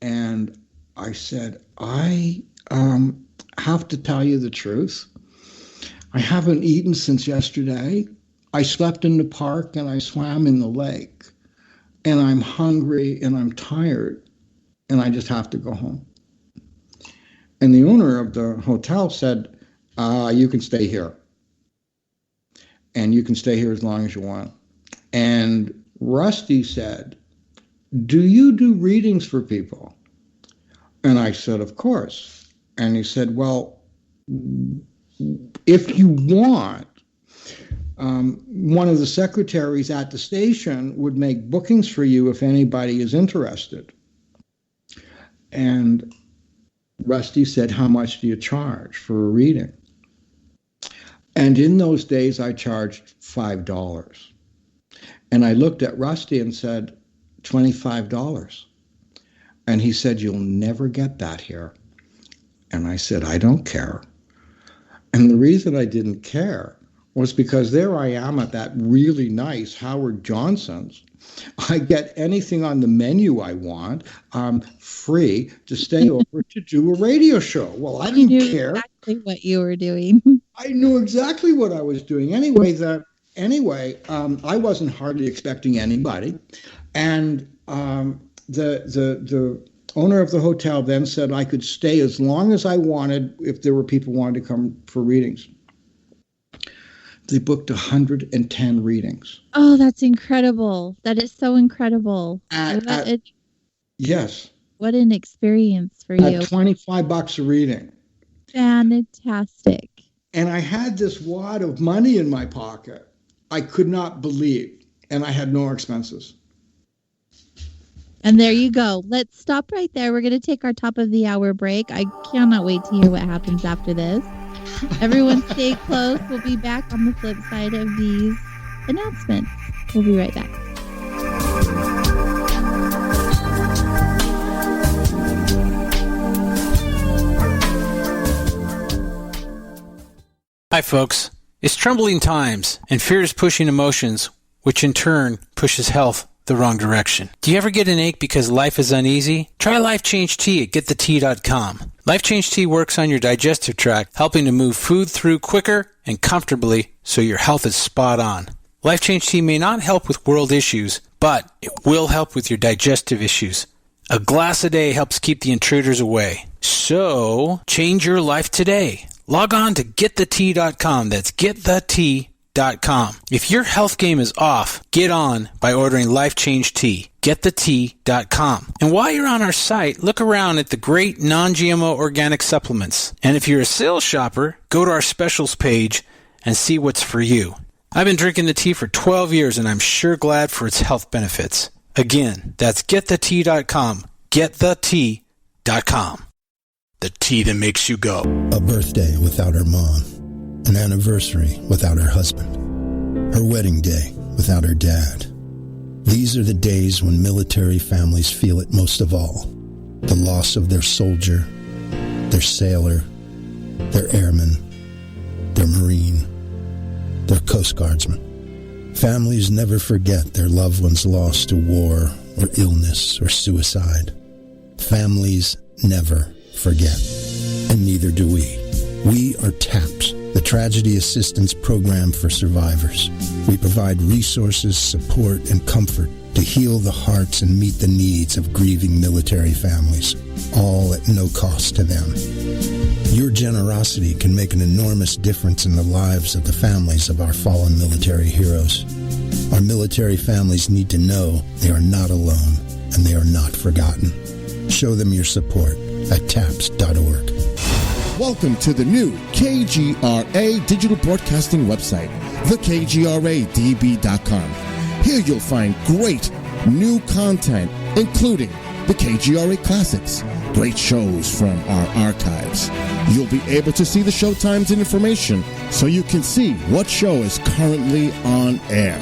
And I said, "I have to tell you the truth. I haven't eaten since yesterday. I slept in the park and I swam in the lake, and I'm hungry and I'm tired, and I just have to go home." And the owner of the hotel said, "You can stay here, and you can stay here as long as you want." And Rusty said, "Do you do readings for people?" And I said, "Of course." And he said, "Well, if you want, one of the secretaries at the station would make bookings for you if anybody is interested." And Rusty said, "How much do you charge for a reading?" And in those days, I charged $5. And I looked at Rusty and said, $25. And he said, "You'll never get that here." And I said, "I don't care." And the reason I didn't care was because there I am at that really nice Howard Johnson's. I get anything on the menu I want, free to stay over to do a radio show. Well, I didn't care. Exactly what you were doing. I knew exactly what I was doing. Anyway, I wasn't hardly expecting anybody. And the owner of the hotel then said I could stay as long as I wanted if there were people who wanted to come for readings. They booked 110 readings. Oh, that's incredible. That is so incredible. Yes. What an experience for you. At $25 a reading. Fantastic. And I had this wad of money in my pocket. I could not believe. And I had no expenses. And there you go. Let's stop right there. We're going to take our top of the hour break. I cannot wait to hear what happens after this. Everyone stay close. We'll be back on the flip side of these announcements. We'll be right back. Hi, folks. It's troubling times, and fear is pushing emotions, which in turn pushes health the wrong direction. Do you ever get an ache because life is uneasy? Try Life Change Tea at GetTheTea.com. Life Change Tea works on your digestive tract, helping to move food through quicker and comfortably so your health is spot on. Life Change Tea may not help with world issues, but it will help with your digestive issues. A glass a day helps keep the intruders away. So, change your life today. Log on to GetTheTea.com. That's GetTheTea.com. If your health game is off, get on by ordering Life Change Tea. GetTheTea.com. And while you're on our site, look around at the great non-GMO organic supplements. And if you're a sales shopper, go to our specials page and see what's for you. I've been drinking the tea for 12 years, and I'm sure glad for its health benefits. Again, that's GetTheTea.com. GetTheTea.com. The tea that makes you go. A birthday without her mom. An anniversary without her husband. Her wedding day without her dad. These are the days when military families feel it most of all. The loss of their soldier, their sailor, their airman, their Marine, their Coast Guardsman. Families never forget their loved ones lost to war or illness or suicide. Families never forget, and neither do we. We are TAPS, the Tragedy Assistance Program for Survivors. We provide resources, support, and comfort to heal the hearts and meet the needs of grieving military families, all at no cost to them. Your generosity can make an enormous difference in the lives of the families of our fallen military heroes. Our military families need to know they are not alone and they are not forgotten. Show them your support at taps.org. Welcome to the new KGRA digital broadcasting website, thekgradb.com. Here you'll find great new content, including the KGRA Classics, great shows from our archives. You'll be able to see the show times and information so you can see what show is currently on air.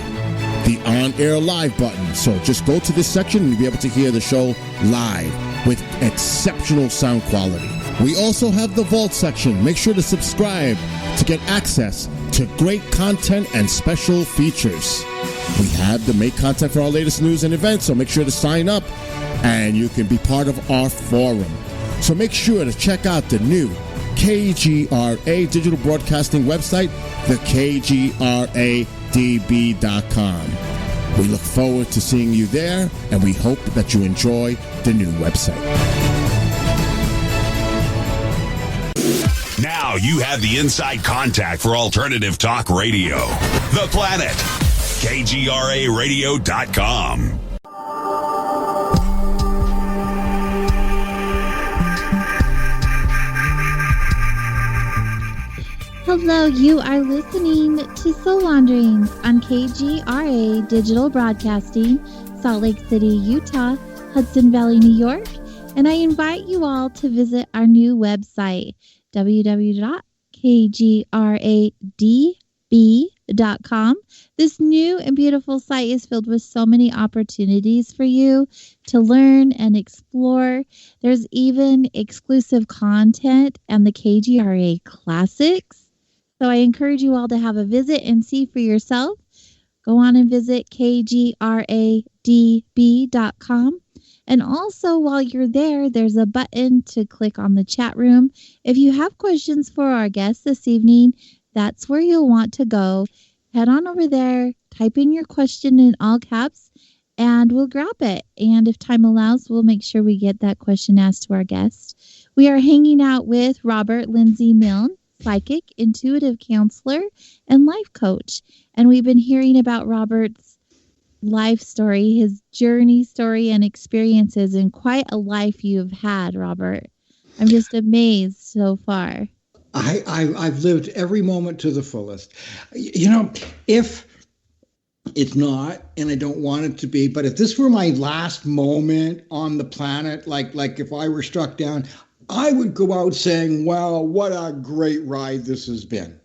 The on-air live button. So just go to this section and you'll be able to hear the show live with exceptional sound quality. We also have the Vault section. Make sure to subscribe to get access to great content and special features. We have the make content for our latest news and events, so make sure to sign up and you can be part of our forum. So make sure to check out the new KGRA digital broadcasting website, thekgradb.com. We look forward to seeing you there, and we hope that you enjoy the new website. Now you have the inside contact for alternative talk radio. The Planet. KGRAradio.com. Hello, you are listening to Soul Wanderings on KGRA Digital Broadcasting, Salt Lake City, Utah, Hudson Valley, New York, and I invite you all to visit our new website, www.kgradb.com. This new and beautiful site is filled with so many opportunities for you to learn and explore. There's even exclusive content and the KGRA Classics. So I encourage you all to have a visit and see for yourself. Go on and visit kgradb.com. And also, while you're there, there's a button to click on the chat room. If you have questions for our guests this evening, that's where you'll want to go. Head on over there, type in your question in all caps, and we'll grab it. And if time allows, we'll make sure we get that question asked to our guest. We are hanging out with Robert Lindsay Milne, psychic, intuitive counselor, and life coach. And we've been hearing about Robert's life story, his journey story, and experiences, and quite a life you've had, Robert. I'm just amazed so far. I've lived every moment to the fullest. You know, if it's not, and I don't want it to be, but if this were my last moment on the planet, like if I were struck down, I would go out saying, wow, what a great ride this has been.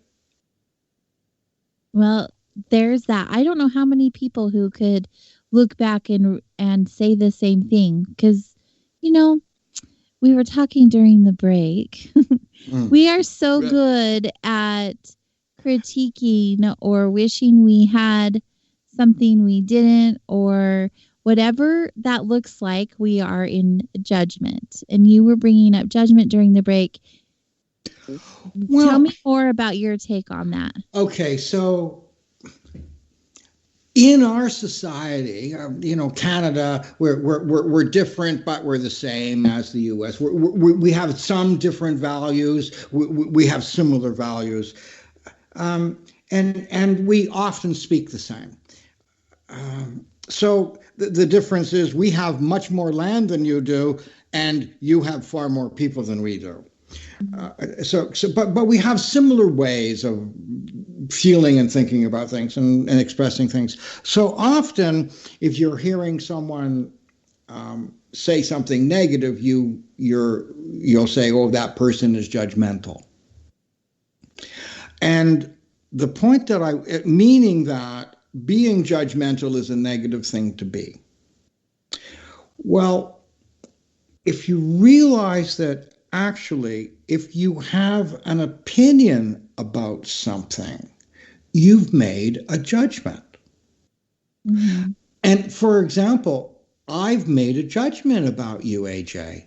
Well, there's that. I don't know how many people who could look back and say the same thing. Because, you know, we were talking during the break. We are so good at critiquing or wishing we had something we didn't, or whatever that looks like. We are in judgment. And you were bringing up judgment during the break. Well, tell me more about your take on that. Okay, so in our society, you know, Canada, we're different, but we're the same as the U.S. We have some different values. We have similar values, and we often speak the same. So the difference is we have much more land than you do, and you have far more people than we do. But we have similar ways of feeling and thinking about things and expressing things. So often, if you're hearing someone say something negative, you'll say, "Oh, that person is judgmental." And the point that meaning that being judgmental is a negative thing to be. Well, if you realize that actually, if you have an opinion about something, you've made a judgment. Mm-hmm. And for example, I've made a judgment about you, AJ.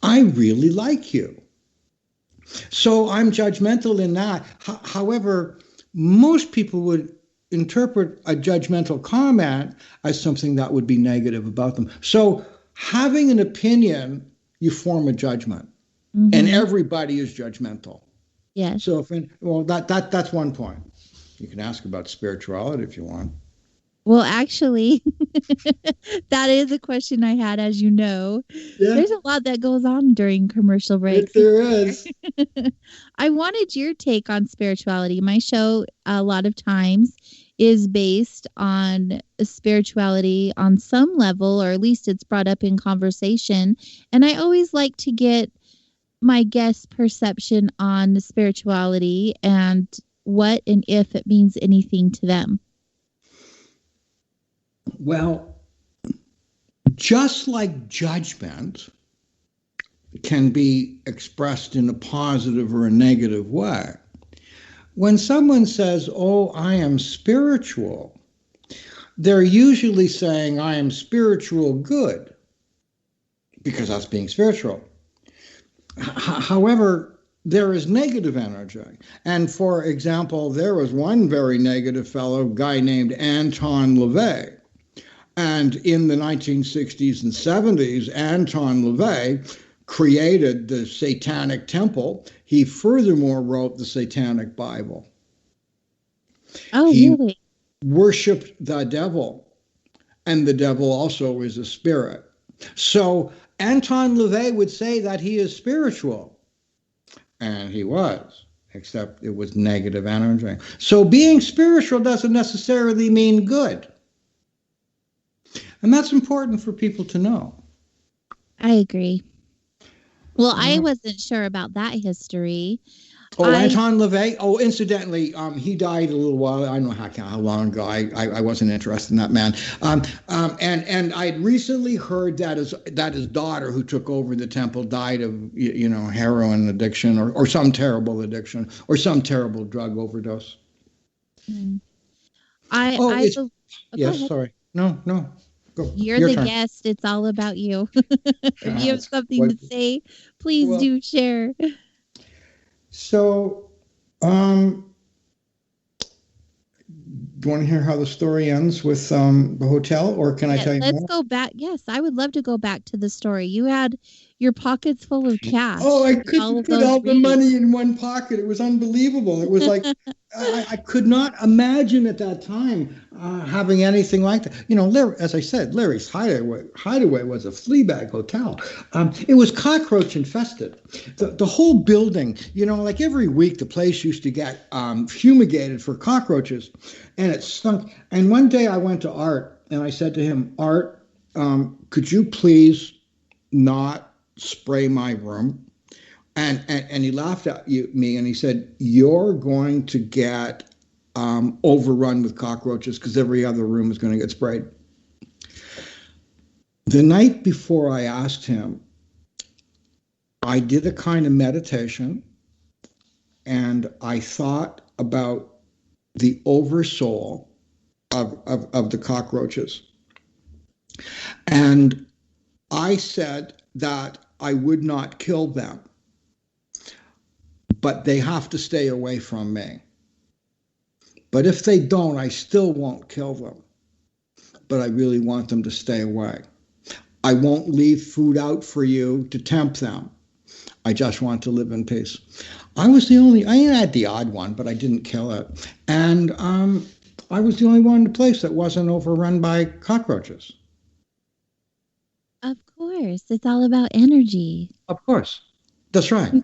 I really like you. So I'm judgmental in that. However, most people would interpret a judgmental comment as something that would be negative about them. So having an opinion, you form a judgment. Mm-hmm. And everybody is judgmental. Yes. So that's one point. You can ask about spirituality if you want. Well, actually, that is a question I had, as you know. Yeah. There's a lot that goes on during commercial breaks. There is. I wanted your take on spirituality. My show, a lot of times, is based on spirituality on some level, or at least it's brought up in conversation. And I always like to get my guest's perception on the spirituality and what and if it means anything to them. Well, just like judgment can be expressed in a positive or a negative way, when someone says, "Oh, I am spiritual," they're usually saying, "I am spiritual good," because that's being spiritual. However, there is negative energy. And for example, there was one very negative fellow, guy named Anton LaVey. And in the 1960s and 70s, Anton LaVey created the Satanic Temple. He furthermore wrote the Satanic Bible. Oh, really? He worshipped the devil, and the devil also is a spirit. So Anton LaVey would say that he is spiritual, and he was, except it was negative energy. So being spiritual doesn't necessarily mean good. And that's important for people to know. I agree. Well, I wasn't sure about that history. Anton LaVey. Oh, incidentally, he died a little while. I don't know how long ago. I wasn't interested in that man. And I'd recently heard that his daughter, who took over the temple, died of heroin addiction or some terrible addiction or some terrible drug overdose. Mm. Yes. Sorry. No. Go. You're the turn. Guest. It's all about you. If you have something to say, please do share. So, do you want to hear how the story ends with the hotel, or can I tell you more? Let's go back. Yes, I would love to go back to the story. You had your pockets full of cash. Oh, I couldn't put all the money in one pocket. It was unbelievable. It was like I could not imagine at that time having anything like that. As I said, Larry's Hideaway was a flea bag hotel. It was cockroach infested. The whole building, like every week, the place used to get fumigated for cockroaches, and it stunk. And one day I went to Art and I said to him, "Art, could you please not spray my room?" And he laughed at me and he said, "You're going to get overrun with cockroaches because every other room is going to get sprayed." The night before I asked him, I did a kind of meditation and I thought about the oversoul of the cockroaches. And I said that I would not kill them, but they have to stay away from me. But if they don't, I still won't kill them. But I really want them to stay away. I won't leave food out for you to tempt them. I just want to live in peace. I had the odd one, but I didn't kill it. And I was the only one in the place that wasn't overrun by cockroaches. Of course. It's all about energy. Of course. That's right.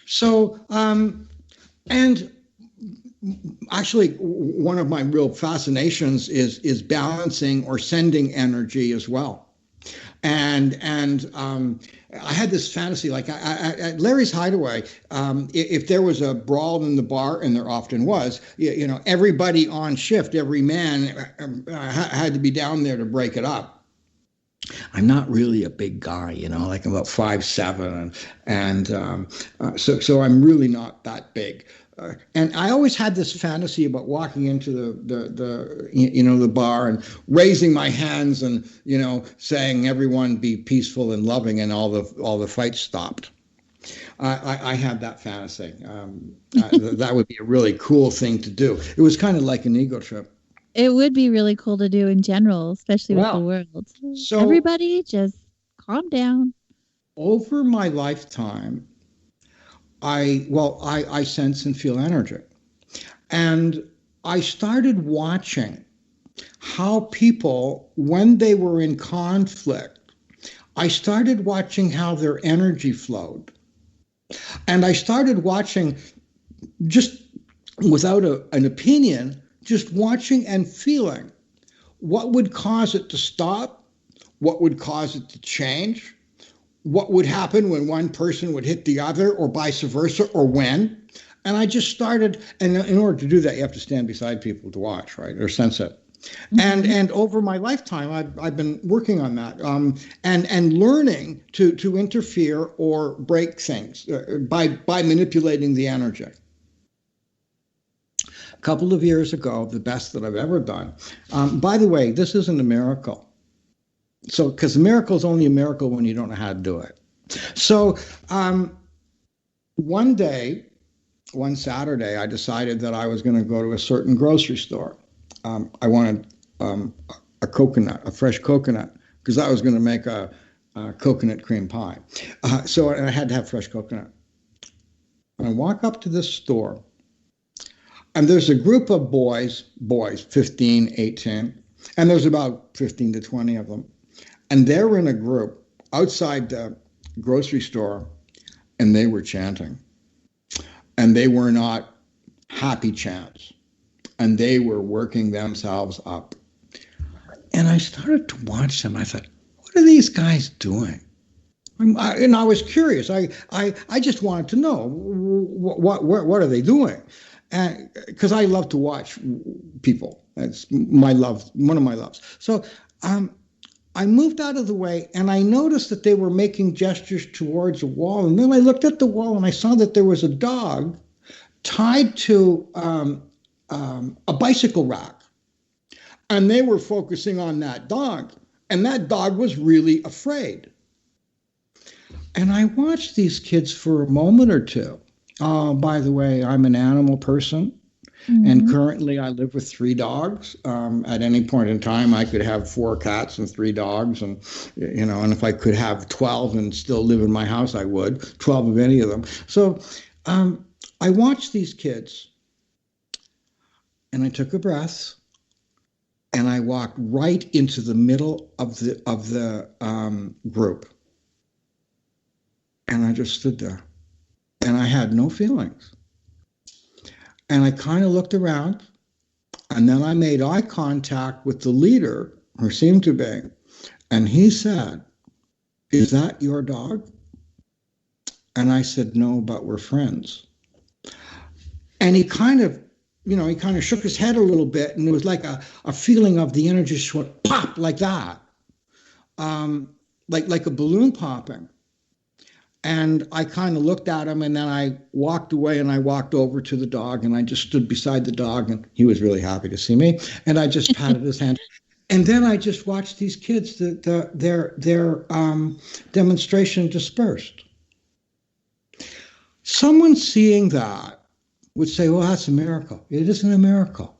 So, and actually, one of my real fascinations is balancing or sending energy as well. And I had this fantasy, like at Larry's Hideaway, if there was a brawl in the bar, and there often was, everybody on shift, every man had to be down there to break it up. I'm not really a big guy, like I'm about 5'7", so I'm really not that big. And I always had this fantasy about walking into the bar and raising my hands and saying everyone be peaceful and loving, and all the fights stopped. I had that fantasy. That would be a really cool thing to do. It was kind of like an ego trip. It would be really cool to do in general, especially with the world. So everybody just calm down. Over my lifetime, I sense and feel energy. And I started watching how people, when they were in conflict, I started watching how their energy flowed. And I started watching, just without an opinion, just watching and feeling what would cause it to stop, what would cause it to change, what would happen when one person would hit the other, or vice versa, or when. And I just started, and in order to do that, you have to stand beside people to watch, right, or sense it. Mm-hmm. And over my lifetime, I've been working on that, and learning to interfere or break things by manipulating the energy. A couple of years ago, the best that I've ever done. By the way, this isn't a miracle. So, because a miracle is only a miracle when you don't know how to do it. So, one Saturday, I decided that I was going to go to a certain grocery store. I wanted a coconut, a fresh coconut, because I was going to make a coconut cream pie. So I had to have fresh coconut. And I walk up to this store, and there's a group of boys, 15, 18, and there's about 15 to 20 of them. And they're in a group outside the grocery store, and they were chanting. And they were not happy chants. And they were working themselves up. And I started to watch them. I thought, what are these guys doing? And I was curious. I just wanted to know, what are they doing? Because I love to watch people. That's my love, one of my loves. So I moved out of the way, and I noticed that they were making gestures towards a wall. And then I looked at the wall, and I saw that there was a dog tied to a bicycle rack. And they were focusing on that dog. And that dog was really afraid. And I watched these kids for a moment or two. By the way, I'm an animal person. Mm-hmm. And currently I live with 3 dogs. At any point in time, I could have 4 cats and 3 dogs. And, and if I could have 12 and still live in my house, I would. 12 of any of them. So I watched these kids, and I took a breath, and I walked right into the middle of the group. And I just stood there, and I had no feelings. And I kind of looked around, and then I made eye contact with the leader, or seemed to be, and he said, "Is that your dog?" And I said, "No, but we're friends." And he kind of shook his head a little bit, and it was like a feeling of the energy just went pop like that, like a balloon popping. And I kind of looked at him, and then I walked away, and I walked over to the dog, and I just stood beside the dog, and he was really happy to see me. And I just patted his hand. And then I just watched these kids, their demonstration dispersed. Someone seeing that would say, well, that's a miracle. It isn't a miracle.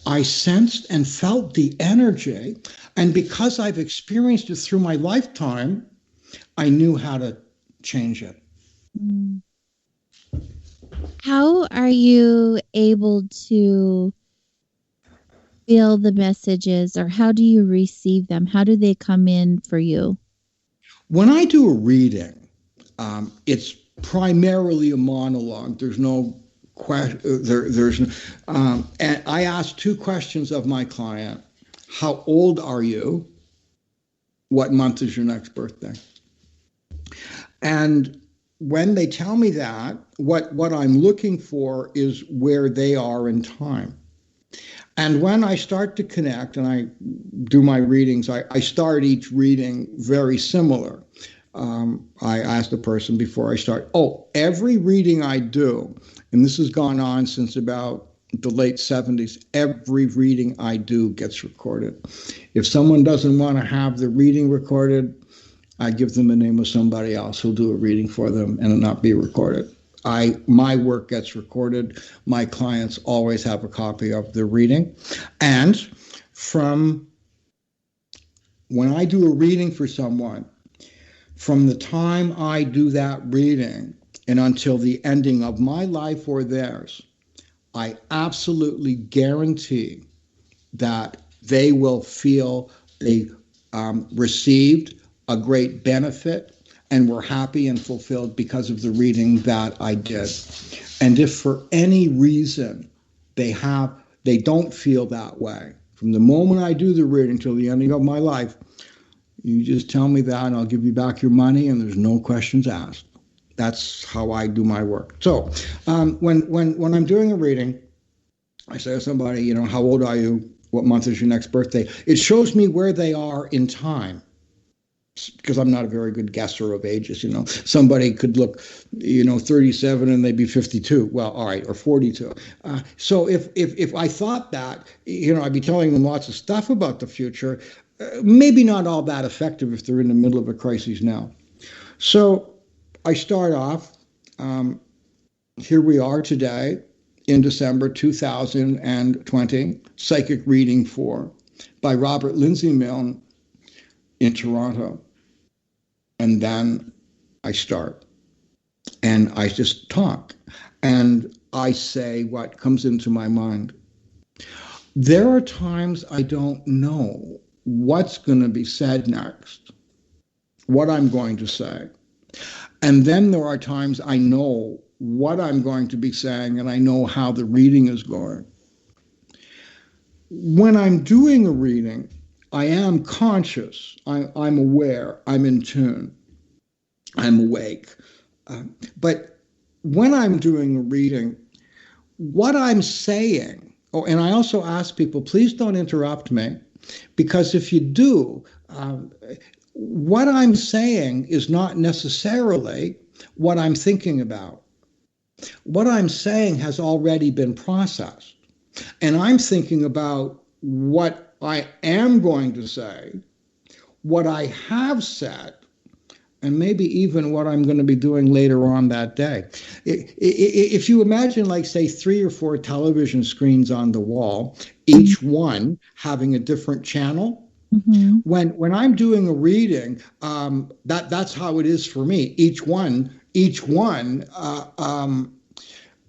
I sensed and felt the energy, and because I've experienced it through my lifetime, I knew how to change it. How are you able to feel the messages, or how do you receive them? How do they come in for you? When I do a reading, it's primarily a monologue. There's no question. And I ask 2 questions of my client. How old are you? What month is your next birthday? And when they tell me that, what I'm looking for is where they are in time. And when I start to connect and I do my readings, I start each reading very similar. I ask the person before I start, every reading I do, and this has gone on since about the late 70s, every reading I do gets recorded. If someone doesn't want to have the reading recorded, I give them the name of somebody else who'll do a reading for them and it not be recorded. My work gets recorded. My clients always have a copy of the reading. And from when I do a reading for someone, from the time I do that reading and until the ending of my life or theirs, I absolutely guarantee that they will feel they received a great benefit and were happy and fulfilled because of the reading that I did. And if for any reason they don't feel that way, from the moment I do the reading till the ending of my life, you just tell me that and I'll give you back your money and there's no questions asked. That's how I do my work. So when I'm doing a reading, I say to somebody, how old are you? What month is your next birthday? It shows me where they are in time, because I'm not a very good guesser of ages. Somebody could look, 37 and they'd be 52. Well, all right, or 42. So if I thought that, I'd be telling them lots of stuff about the future, maybe not all that effective if they're in the middle of a crisis now. So I start off, here we are today in December 2020, psychic reading by Robert Lindsay Milne in Toronto. And then I start and I just talk and I say what comes into my mind. There are times I don't know what's going to be said next, what I'm going to say. And then there are times I know what I'm going to be saying and I know how the reading is going. When I'm doing a reading, I am conscious, I'm aware, I'm in tune, I'm awake. But when I'm doing a reading, what I'm saying, and I also ask people, please don't interrupt me, because if you do, what I'm saying is not necessarily what I'm thinking about. What I'm saying has already been processed, and I'm thinking about what I am going to say, what I have said, and maybe even what I'm going to be doing later on that day. If you imagine, like, say, 3 or 4 television screens on the wall, each one having a different channel, mm-hmm. when I'm doing a reading, that's how it is for me. Each one,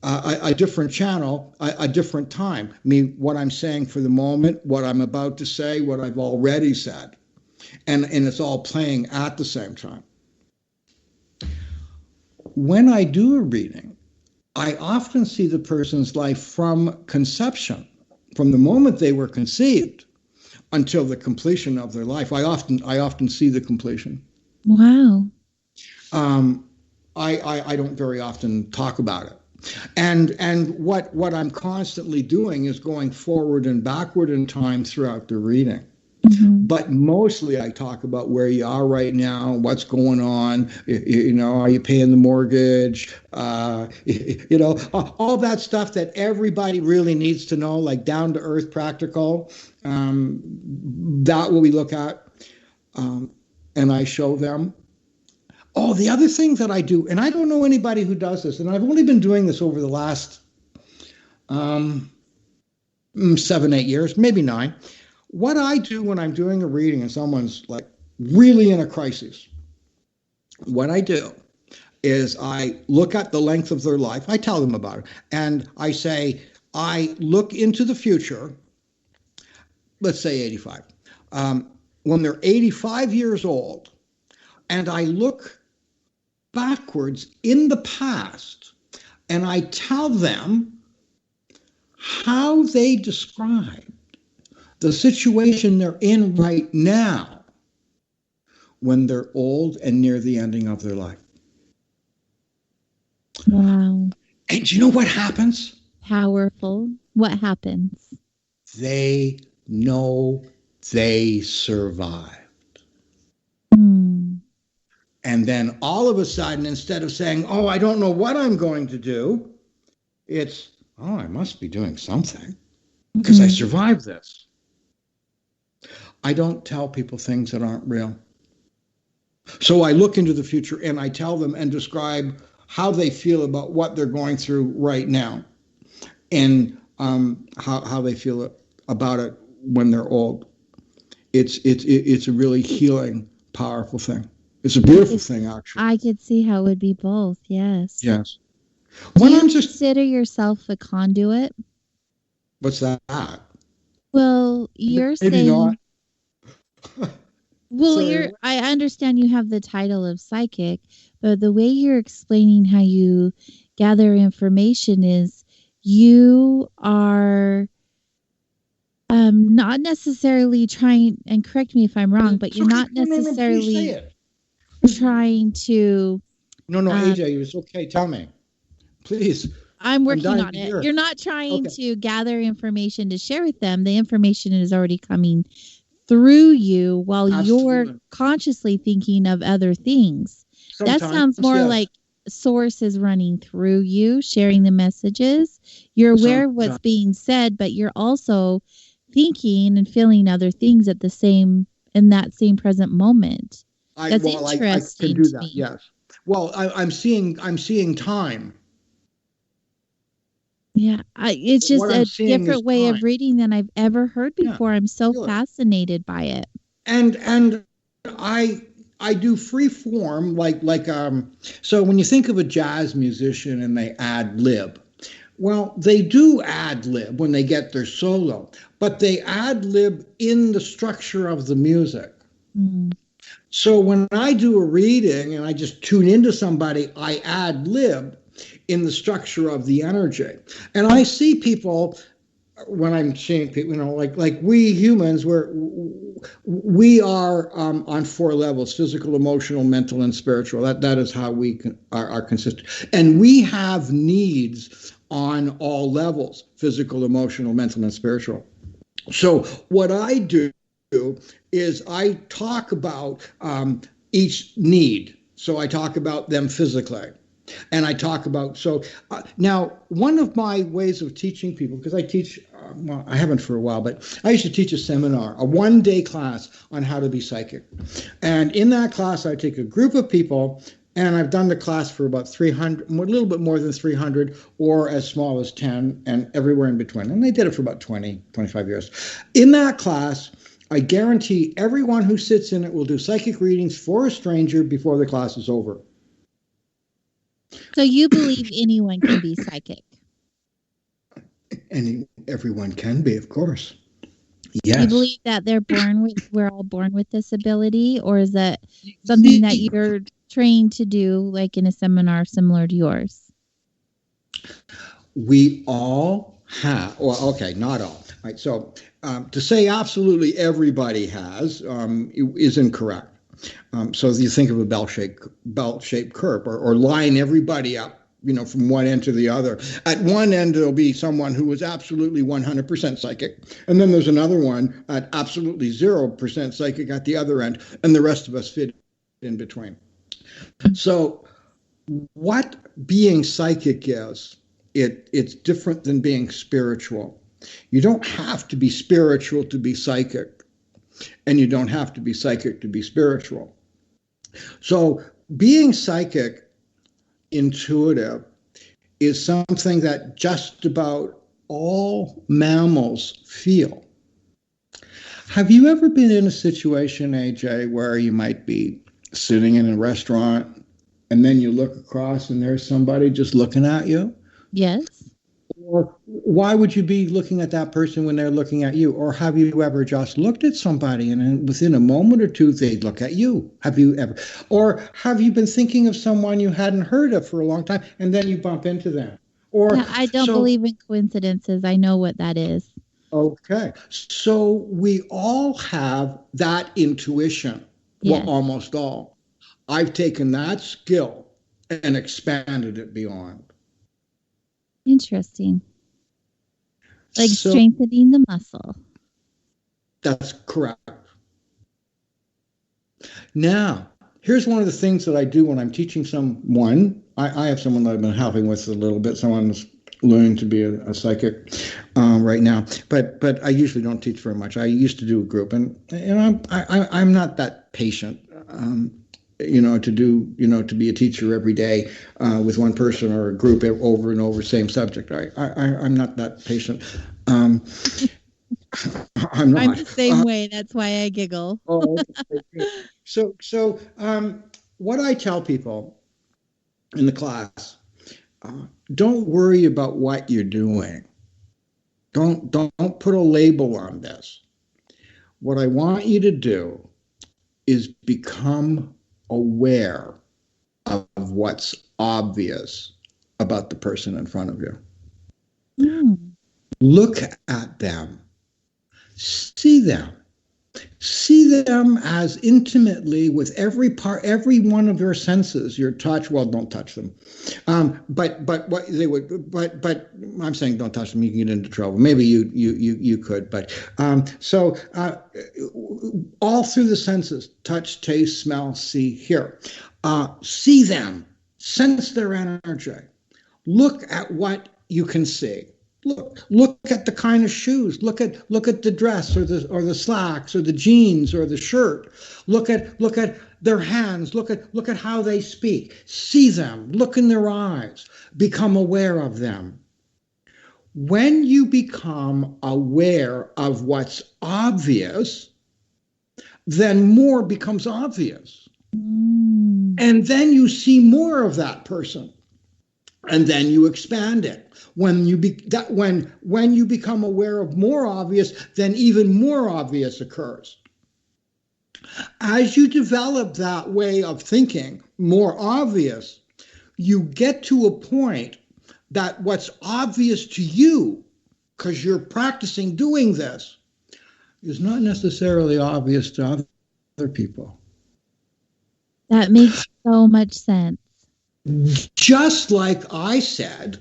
a different channel, a different time. I mean, what I'm saying for the moment, what I'm about to say, what I've already said. And it's all playing at the same time. When I do a reading, I often see the person's life from conception, from the moment they were conceived until the completion of their life. I often see the completion. Wow. I don't very often talk about it. And what I'm constantly doing is going forward and backward in time throughout the reading. Mm-hmm. But mostly I talk about where you are right now, what's going on, are you paying the mortgage, all that stuff that everybody really needs to know, like down to earth, practical. That what we look at, and I show them. Oh, the other thing that I do, and I don't know anybody who does this, and I've only been doing this over the last 7-8 years, maybe 9. What I do when I'm doing a reading and someone's like really in a crisis, what I do is I look at the length of their life. I tell them about it. And I say, I look into the future, let's say 85. When they're 85 years old, and I look backwards in the past, and I tell them how they describe the situation they're in right now when they're old and near the ending of their life. Wow. And do you know what happens? Powerful. What happens? They know they survived. And then all of a sudden, instead of saying, oh, I don't know what I'm going to do, it's, oh, I must be doing something because I survived this. I don't tell people things that aren't real. So I look into the future and I tell them and describe how they feel about what they're going through right now, and how they feel about it when they're old. It's a really healing, powerful thing. It's a beautiful thing, actually. I could see how it would be both. Yes. Yes. Do you consider yourself a conduit? What's that? Well, you're Maybe saying. Not. Well, I understand you have the title of psychic, but the way you're explaining how you gather information is you are not necessarily trying, and correct me if I'm wrong, but you're not necessarily trying to. No, AJ, it's okay. Tell me, please. I'm working on it. You're not trying to gather information to share with them. The information is already coming through you while you're consciously thinking of other things. Sometimes, that sounds more like source is running through you, sharing the messages. You're aware of what's being said, but you're also thinking and feeling other things in that same present moment. That's interesting. I can do that. Yes. Well, I'm seeing time. Yeah, it's just a different way of reading than I've ever heard before. I'm so fascinated by it. And I do free form, like so when you think of a jazz musician and they ad lib, well, they do ad lib when they get their solo, but they ad lib in the structure of the music. Mm. So when I do a reading and I just tune into somebody, I ad lib in the structure of the energy. And I see people, when I'm seeing people, like we humans, we are on 4 levels: physical, emotional, mental, and spiritual. That is how we are consistent. And we have needs on all levels: physical, emotional, mental, and spiritual. So what I do is I talk about each need. So I talk about them physically. And I talk about, now one of my ways of teaching people, because I teach, well, I haven't for a while, but I used to teach a seminar, a 1-day class on how to be psychic. And in that class, I take a group of people, and I've done the class for about 300, a little bit more than 300, or as small as 10, and everywhere in between. And they did it for about 20, 25 years. In that class, I guarantee everyone who sits in it will do psychic readings for a stranger before the class is over. So you believe anyone can be psychic? Everyone can be, of course. Yes. You believe that we're all born with this ability, or is that something that you're trained to do, like in a seminar similar to yours? We all have. Well, okay, not all. Right. So to say absolutely everybody has is incorrect. So you think of a bell-shaped curve, or line everybody up, from one end to the other. At one end, there'll be someone who is absolutely 100% psychic. And then there's another one at absolutely 0% psychic at the other end. And the rest of us fit in between. So what being psychic is, it's different than being spiritual. You don't have to be spiritual to be psychic. And you don't have to be psychic to be spiritual. So being psychic, intuitive, is something that just about all mammals feel. Have you ever been in a situation, AJ, where you might be sitting in a restaurant and then you look across and there's somebody just looking at you? Yes. Or why would you be looking at that person when they're looking at you? Or have you ever just looked at somebody and then within a moment or two, they look at you? Have you ever? Or have you been thinking of someone you hadn't heard of for a long time and then you bump into them? Or I don't believe in coincidences. I know what that is. Okay. So we all have that intuition. Yes. Well, almost all. I've taken that skill and expanded it beyond. Interesting. Like So strengthening the muscle. that's correct. Now, here's one of the things that I do when I'm teaching someone. I have someone that I've been helping with a little bit. Someone's learning to be a psychic right now, but I usually don't teach very much. I used to do a group, and I'm not that patient, to be a teacher every day with one person or a group over and over, same subject. I'm not that patient. I'm not. I'm the same way. That's why I giggle. So what I tell people in the class, don't worry about what you're doing. Don't put a label on this. What I want you to do is become aware of what's obvious about the person in front of you. Mm. Look at them. See them. See them as intimately with every one of your senses. Your touch. Well, don't touch them. But what they would. But I'm saying don't touch them. You can get into trouble. Maybe you could. But so all through the senses: touch, taste, smell, see, hear. See them. Sense their energy. Look at what you can see. Look at the kind of shoes. Look at the dress or the slacks or the jeans or the shirt. Look at their hands. Look at how they speak. See them. Look in their eyes. Become aware of them. When you become aware of what's obvious, then more becomes obvious. And then you see more of that person. And then you expand it. When you become aware of more obvious, then even more obvious occurs. As you develop that way of thinking, more obvious, you get to a point that what's obvious to you, because you're practicing doing this, is not necessarily obvious to other people. That makes so much sense. Just like I said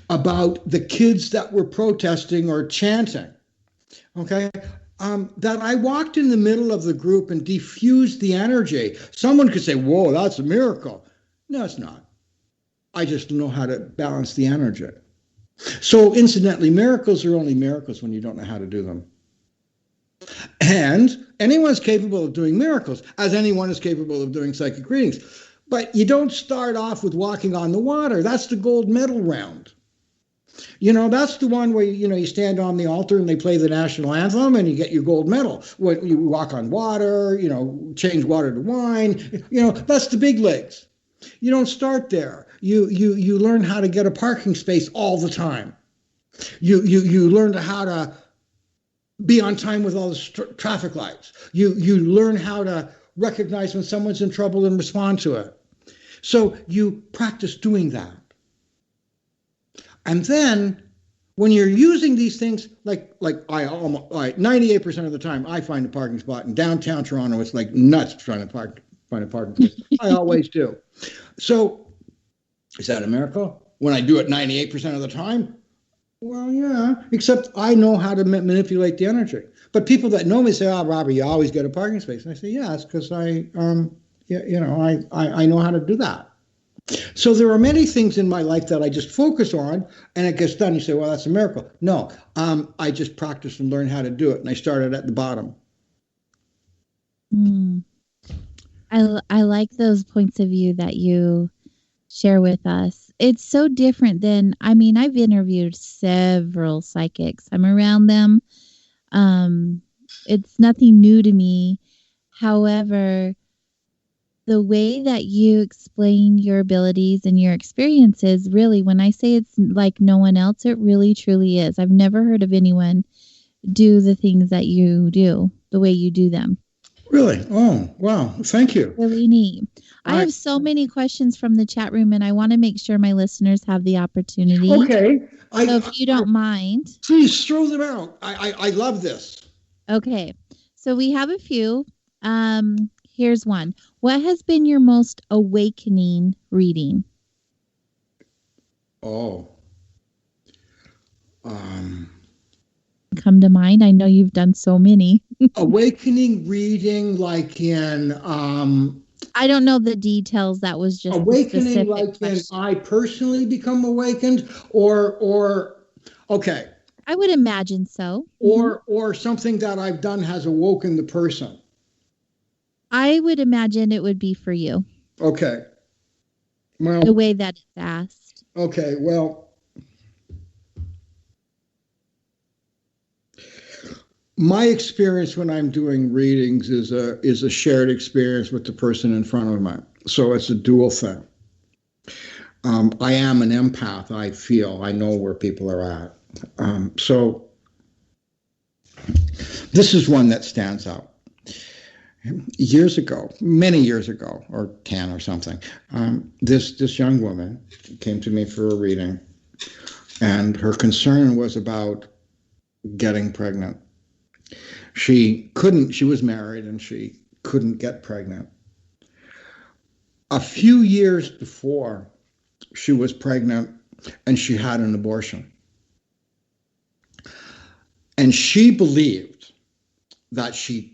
about the kids that were protesting or chanting, okay, that I walked in the middle of the group and diffused the energy. Someone could say, whoa, that's a miracle. No, it's not. I just know how to balance the energy. So incidentally, miracles are only miracles when you don't know how to do them. And anyone's capable of doing miracles, as anyone is capable of doing psychic readings. But you don't start off with walking on the water. That's the gold medal round. That's the one where, you stand on the altar and they play the national anthem and you get your gold medal. When you walk on water, change water to wine, that's the big leagues. You don't start there. You learn how to get a parking space all the time. You learn how to be on time with all the traffic lights. You learn how to recognize when someone's in trouble and respond to it. So you practice doing that. And then when you're using these things, like 98% of the time, I find a parking spot in downtown Toronto. It's like nuts trying to find a parking place. I always do. So is that a miracle? When I do it 98% of the time? Well, yeah, except I know how to manipulate the energy. But people that know me say, "Oh, Robert, you always get a parking space." And I say, "Yeah, it's because I know how to do that." So there are many things in my life that I just focus on, and it gets done. You say, "Well, that's a miracle." No, I just practice and learn how to do it, and I started at the bottom. I like those points of view that you share with us. It's so different than, I've interviewed several psychics. I'm around them. It's nothing new to me. However, the way that you explain your abilities and your experiences, really, when I say it's like no one else, it really truly is. I've never heard of anyone do the things that you do, the way you do them. Really? Oh, wow. Thank you. Really neat. I have so many questions from the chat room, and I want to make sure my listeners have the opportunity. Okay. So if you don't mind. Please throw them out. I love this. Okay. So we have a few. Here's one. What has been your most awakening reading? Oh. Come to mind? I know you've done so many. Awakening reading, like in I don't know the details. That was just awakening, like in question. I personally become awakened, or okay, I would imagine so. or something that I've done has awoken the person. I would imagine it would be for you. Okay. Well, the way that it's asked. Okay. Well, my experience when I'm doing readings is a shared experience with the person in front of me. So it's a dual thing. I am an empath. I feel. I know where people are at. So this is one that stands out. Years ago, many years ago, or 10 or something, this young woman came to me for a reading, and her concern was about getting pregnant. She was married and she couldn't get pregnant. A few years before, she was pregnant and she had an abortion. And she believed that she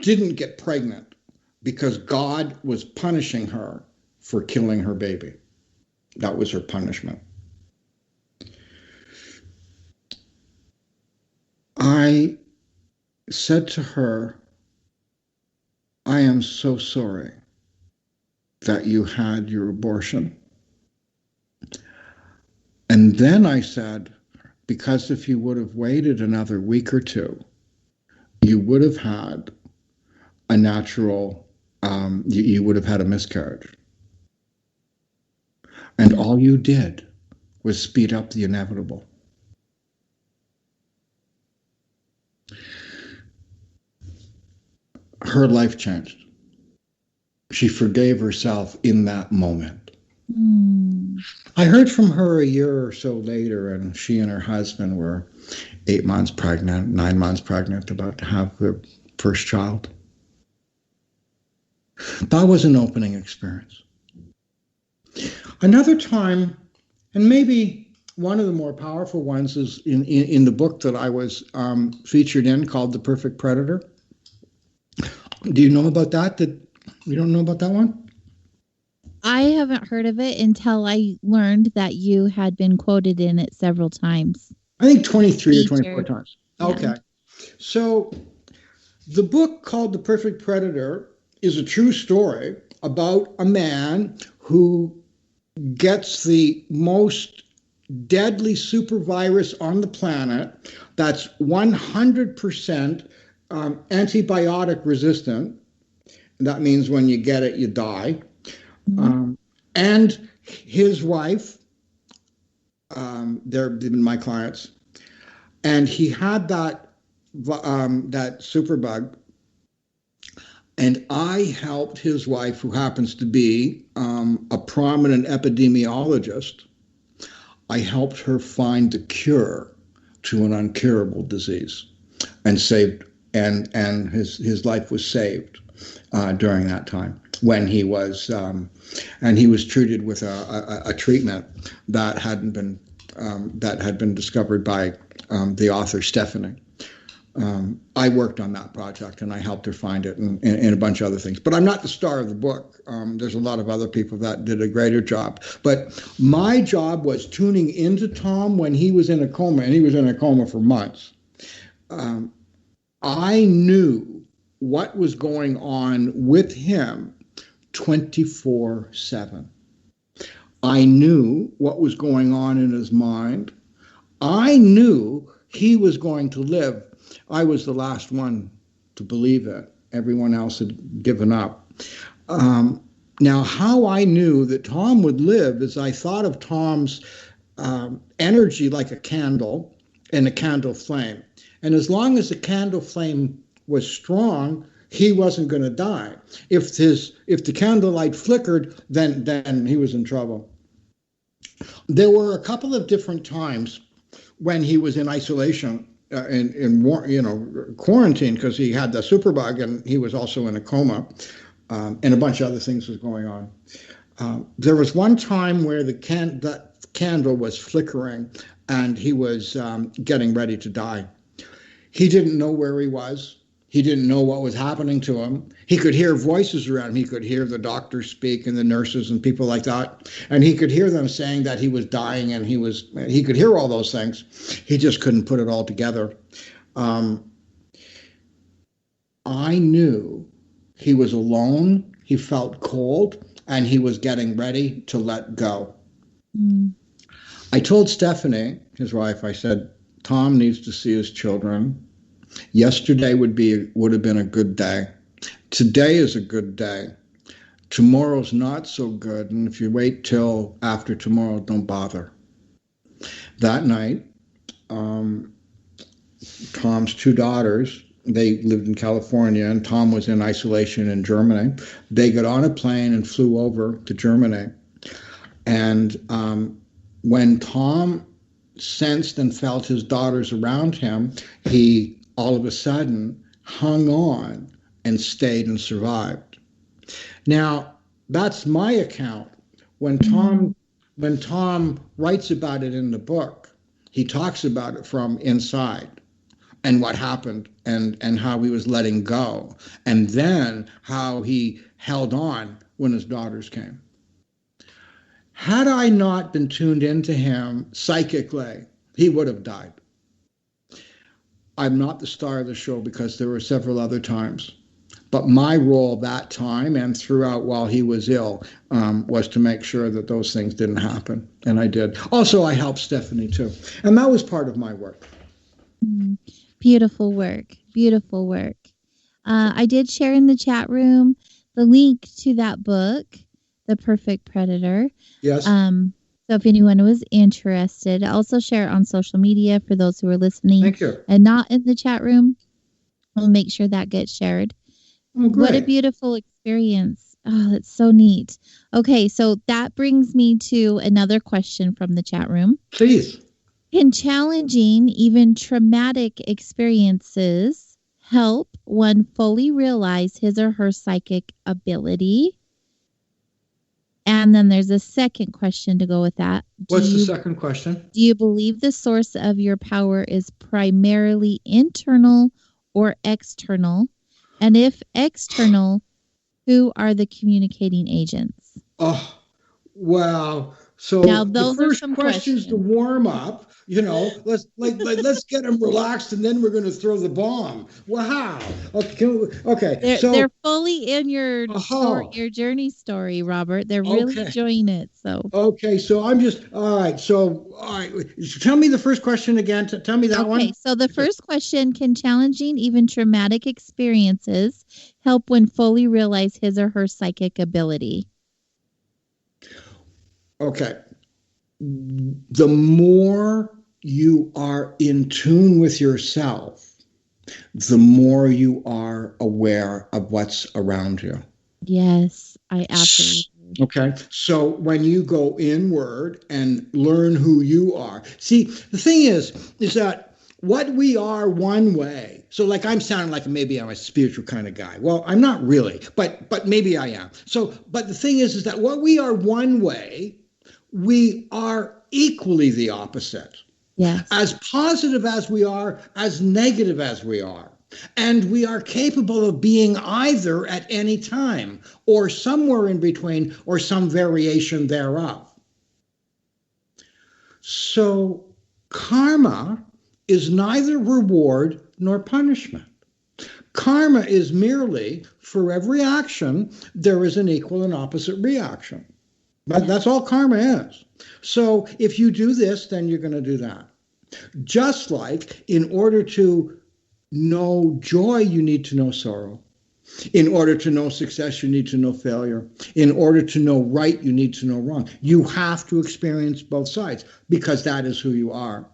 didn't get pregnant because God was punishing her for killing her baby. That was her punishment. I said to her, I am so sorry that you had your abortion. And then I said, because if you would have waited another week or two, you would have had a natural, you would have had a miscarriage. And all you did was speed up the inevitable. Her life changed. She forgave herself in that moment. I heard from her a year or so later, and she and her husband were 8 months pregnant, 9 months pregnant, about to have their first child. That was an opening experience. Another time, and maybe one of the more powerful ones, is in the book that I was featured in called The Perfect Predator. Do you know about that? You don't know about that one? I haven't heard of it until I learned that you had been quoted in it several times. I think 23 or 24 times. Yeah. Okay. So the book called The Perfect Predator is a true story about a man who gets the most deadly super virus on the planet that's 100% antibiotic resistant. That means when you get it, you die. And his wife, they've been my clients, and he had that superbug, and I helped his wife, who happens to be a prominent epidemiologist. I helped her find the cure to an uncurable disease, and his life was saved during that time when he was and he was treated with a treatment that had been discovered by the author Stephanie. I worked on that project and I helped her find it and a bunch of other things. But I'm not the star of the book. There's a lot of other people that did a greater job. But my job was tuning into Tom when he was in a coma, and he was in a coma for months. I knew what was going on with him 24/7. I knew what was going on in his mind. I knew he was going to live. I was the last one to believe it. Everyone else had given up. Now, how I knew that Tom would live is I thought of Tom's energy like a candle and a candle flame. And as long as the candle flame was strong, he wasn't going to die. If the candlelight flickered, then he was in trouble. There were a couple of different times when he was in isolation, in quarantine, because he had the superbug and he was also in a coma. and a bunch of other things was going on. There was one time where that candle was flickering, and he was getting ready to die. He didn't know where he was. He didn't know what was happening to him. He could hear voices around him. He could hear the doctors speak and the nurses and people like that. And he could hear them saying that he was dying, and he could hear all those things. He just couldn't put it all together. I knew he was alone. He felt cold, and he was getting ready to let go. Mm. I told Stephanie, his wife, I said, Tom needs to see his children. Yesterday would have been a good day. Today is a good day. Tomorrow's not so good. And if you wait till after tomorrow, don't bother. That night, Tom's two daughters, they lived in California, and Tom was in isolation in Germany. They got on a plane and flew over to Germany. And when Tom sensed and felt his daughters around him, he all of a sudden hung on and stayed and survived. Now, that's my account. When Tom writes about it in the book, he talks about it from inside and what happened and how he was letting go, and then how he held on when his daughters came. Had I not been tuned into him psychically, he would have died. I'm not the star of the show because there were several other times. But my role that time and throughout while he was ill was to make sure that those things didn't happen. And I did. Also, I helped Stephanie too. And that was part of my work. Beautiful work. Beautiful work. I did share in the chat room the link to that book, The Perfect Predator. Yes. So if anyone was interested, I'll also share it on social media for those who are listening. Thank you. And not in the chat room. We'll make sure that gets shared. Oh, what a beautiful experience. Oh, that's so neat. Okay, so that brings me to another question from the chat room. Please. Can challenging, even traumatic experiences help one fully realize his or her psychic ability? And then there's a second question to go with that. What's the second question? Do you believe the source of your power is primarily internal or external? And if external, who are the communicating agents? Oh, wow. So now, the first questions to warm up. You know, let's get them relaxed, and then we're going to throw the bomb. Wow. Okay. They're fully in your journey story, Robert. They're really enjoying it. So okay. So I'm just all right. Tell me the first question again. Tell me that one. Okay. So the first question: can challenging, even traumatic experiences help one fully realize his or her psychic ability? Okay. The more you are in tune with yourself, the more you are aware of what's around you. Yes, I absolutely. Okay. So when you go inward and learn who you are, see, the thing is that what we are one way. So like I'm sounding like maybe I'm a spiritual kind of guy. Well, I'm not really, but maybe I am. So, but the thing is that what we are one way, we are equally the opposite. Yes. As positive as we are, as negative as we are. And we are capable of being either at any time, or somewhere in between, or some variation thereof. So karma is neither reward nor punishment. Karma is merely, for every action, there is an equal and opposite reaction. But that's all karma is. So if you do this, then you're going to do that. Just like in order to know joy, you need to know sorrow. In order to know success, you need to know failure. In order to know right, you need to know wrong. You have to experience both sides because that is who you are.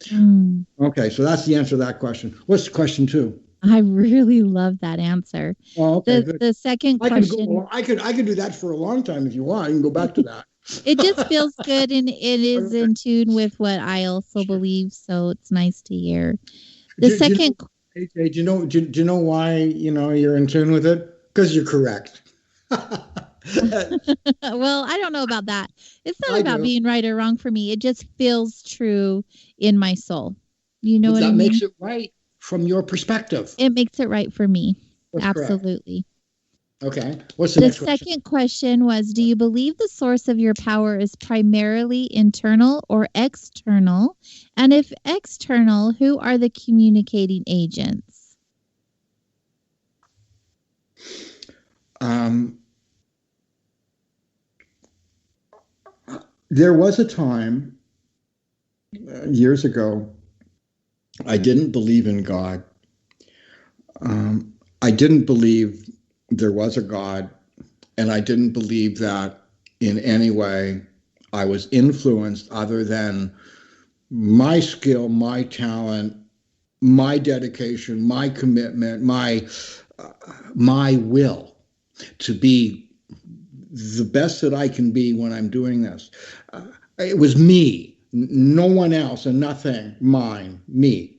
Mm. Okay, so that's the answer to that question. What's question two? I really love that answer. Oh, okay, the second question. I could do that for a long time if you want. I can go back to that. It just feels good, and it is in tune with what I also believe. So it's nice to hear. The second. Do you know why you're in tune with it? Because you're correct. Well, I don't know about that. It's not I about do. being right or wrong for me. It just feels true in my soul. You know But what I that mean? makes it right from your perspective. It makes it right for me. That's correct. Absolutely. Okay. What's the The next question? second question was, do you believe the source of your power is primarily internal or external? And if external, who are the communicating agents? There was a time years ago, I didn't believe in God. I didn't believe there was a God, and I didn't believe that in any way I was influenced other than my skill, my talent, my dedication, my commitment, my will to be the best that I can be when I'm doing this. It was me, no one else, and nothing, me.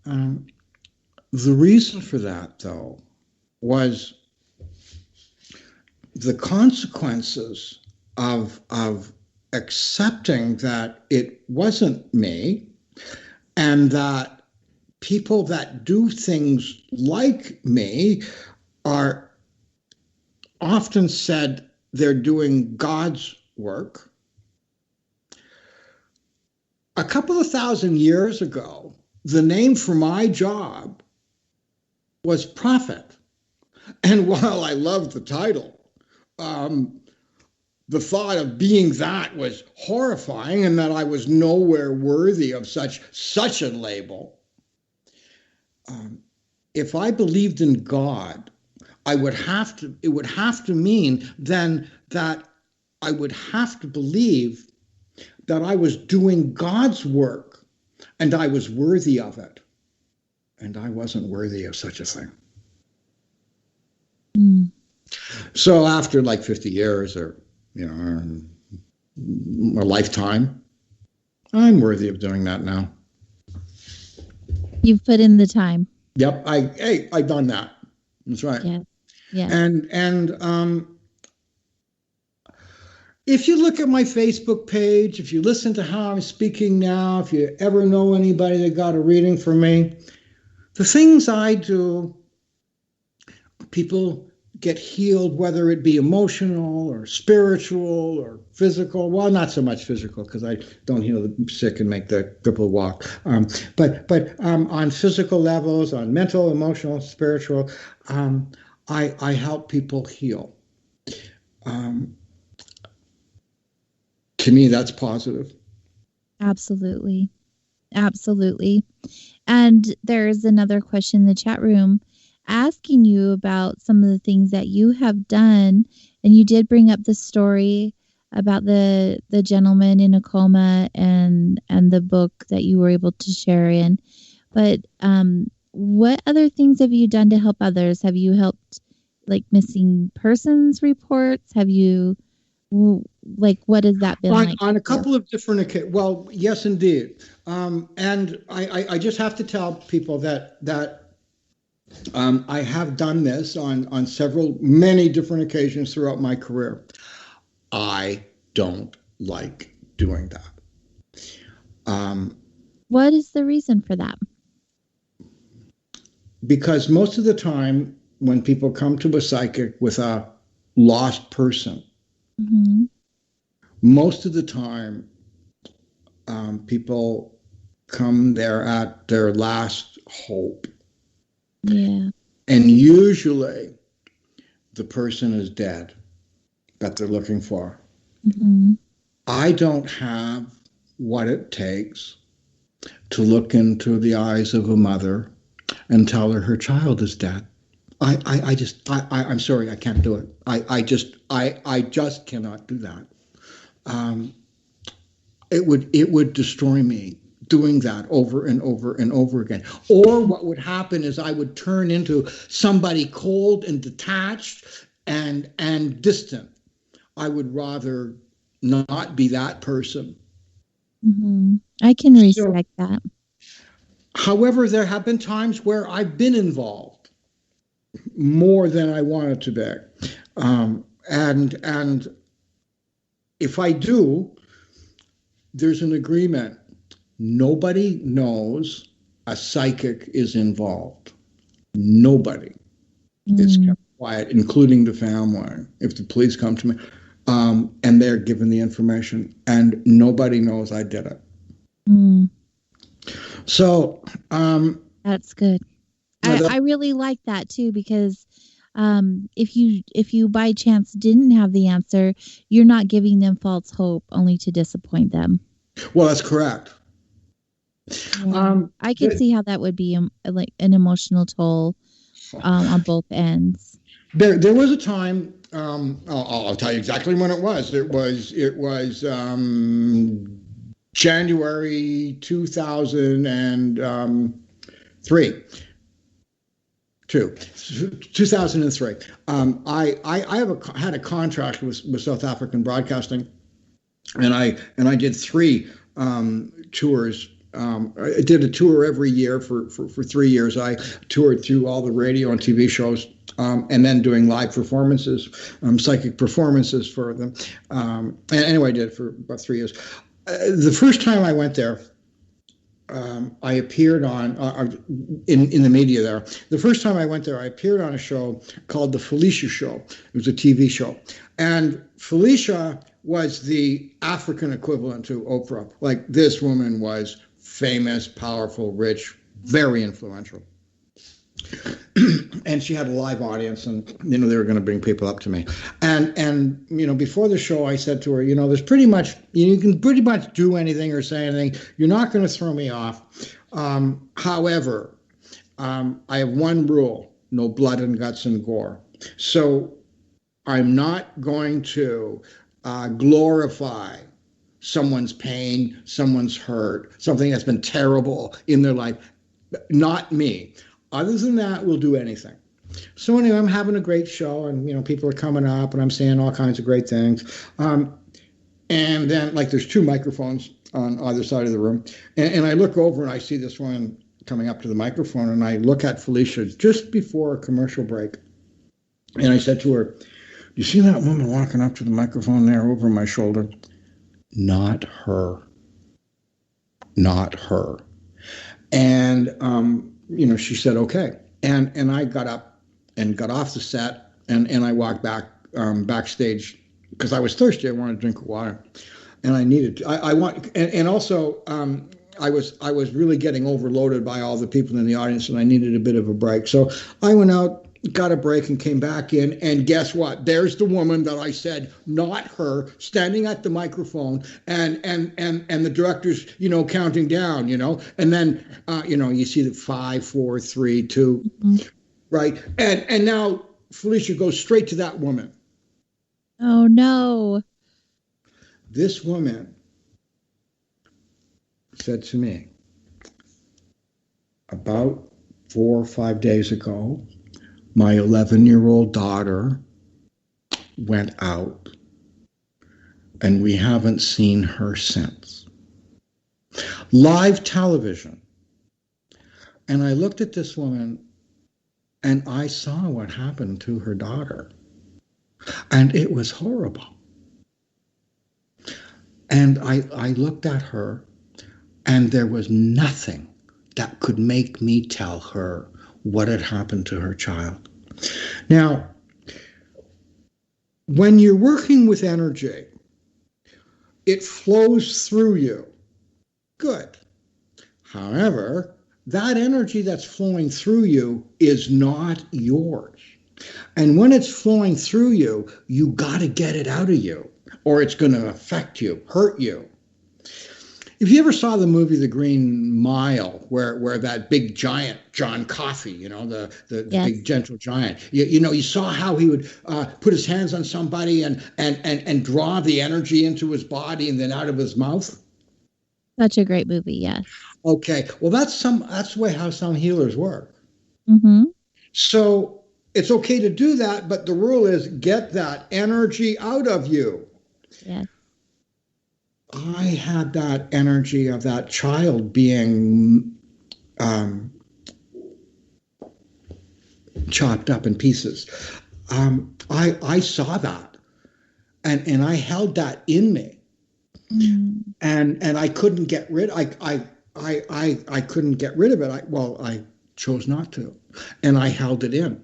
The reason for that, though, was the consequences of accepting that it wasn't me, and that people that do things like me are often said they're doing God's work. A couple of thousand years ago, the name for my job was prophet. And while I loved the title, the thought of being that was horrifying, and that I was nowhere worthy of such a label. If I believed in God, it would have to mean then that I would have to believe that I was doing God's work and I was worthy of it. And I wasn't worthy of such a thing. So after like 50 years or, a lifetime, I'm worthy of doing that now. You've put in the time. Yep. I've done that. That's right. Yeah. Yeah. And if you look at my Facebook page, if you listen to how I'm speaking now, if you ever know anybody that got a reading from me, the things I do, people get healed, whether it be emotional or spiritual or physical. Well, not so much physical, because I don't heal the sick and make the cripple walk. But on physical levels, on mental, emotional, spiritual, I help people heal. To me, that's positive. Absolutely. Absolutely. And there's another question in the chat room asking you about some of the things that you have done. And you did bring up the story about the gentleman in a coma and the book that you were able to share in. But what other things have you done to help others? Have you helped like missing persons reports? Have you, like, what has that been like? On a couple of different occasions. Well, yes, indeed. And I just have to tell people that I have done this on many different occasions throughout my career. I don't like doing that. What is the reason for that? Because most of the time when people come to a psychic with a lost person, Mm-hmm. most of the time people come there at their last hope. Yeah. And usually the person is dead that they're looking for. Mm-hmm. I don't have what it takes to look into the eyes of a mother and tell her child is dead. I'm sorry, I can't do it. I just cannot do that. It would destroy me doing that over and over and over again. Or what would happen is I would turn into somebody cold and detached and distant. I would rather not be that person. Mm-hmm. I can respect that. However, there have been times where I've been involved more than I wanted to be. And if I do, there's an agreement. Nobody knows a psychic is involved. Nobody. It's kept quiet, including the family. If the police come to me, and they're given the information, and nobody knows I did it. So that's good. I really like that too, because if you by chance didn't have the answer, you're not giving them false hope only to disappoint them. Well, that's correct. Yeah. I could see how that would be like an emotional toll on both ends. There was a time. I'll tell you exactly when it was. It was January 2003. 2003. I had a contract with South African Broadcasting, and I did 3 tours. I did a tour every year for 3 years. I toured through all the radio and TV shows, and then doing live performances, psychic performances for them. And anyway, I did it for about 3 years. The first time I went there, I appeared on in the media there. The first time I went there, I appeared on a show called The Felicia Show. It was a TV show. And Felicia was the African equivalent to Oprah. Like, this woman was famous, powerful, rich, very influential. And she had a live audience, and they were going to bring people up to me. And before the show, I said to her, there's pretty much, you can pretty much do anything or say anything. You're not going to throw me off. However, I have one rule: no blood and guts and gore. So I'm not going to glorify someone's pain, someone's hurt, something that's been terrible in their life. Not me. Other than that, we'll do anything. So anyway, I'm having a great show, and people are coming up, and I'm saying all kinds of great things. And then, there's 2 microphones on either side of the room, and I look over and I see this one coming up to the microphone, and I look at Felicia just before a commercial break, and I said to her, "You see that woman walking up to the microphone there over my shoulder? Not her. Not her." And she said, "Okay." And I got up and got off the set, and I walked backstage because I was thirsty. I wanted a drink of water, and I needed. I was really getting overloaded by all the people in the audience, and I needed a bit of a break. So I went out, got a break, and came back in. And guess what? There's the woman that I said, not her, standing at the microphone, and the director's, counting down, and then, you see the 5, 4, 3, 2, right? And now Felicia goes straight to that woman. Oh, no. This woman said to me, about 4 or 5 days ago, my 11-year-old daughter went out, and we haven't seen her since. Live television. And I looked at this woman, and I saw what happened to her daughter. And it was horrible. And I looked at her, and there was nothing that could make me tell her what had happened to her child. Now, when you're working with energy, it flows through you. Good. However, that energy that's flowing through you is not yours. And when it's flowing through you, you got to get it out of you, or it's going to affect you, hurt you. If you ever saw the movie The Green Mile, where that big giant, John Coffey, the yes. big gentle giant, you saw how he would put his hands on somebody and draw the energy into his body and then out of his mouth? Such a great movie, yes. Okay, well, that's the way how some healers work. Mm-hmm. So it's okay to do that, but the rule is get that energy out of you. Yes. I had that energy of that child being chopped up in pieces. I saw that, and I held that in me, and I couldn't get rid. I couldn't get rid of it. I chose not to, and I held it in.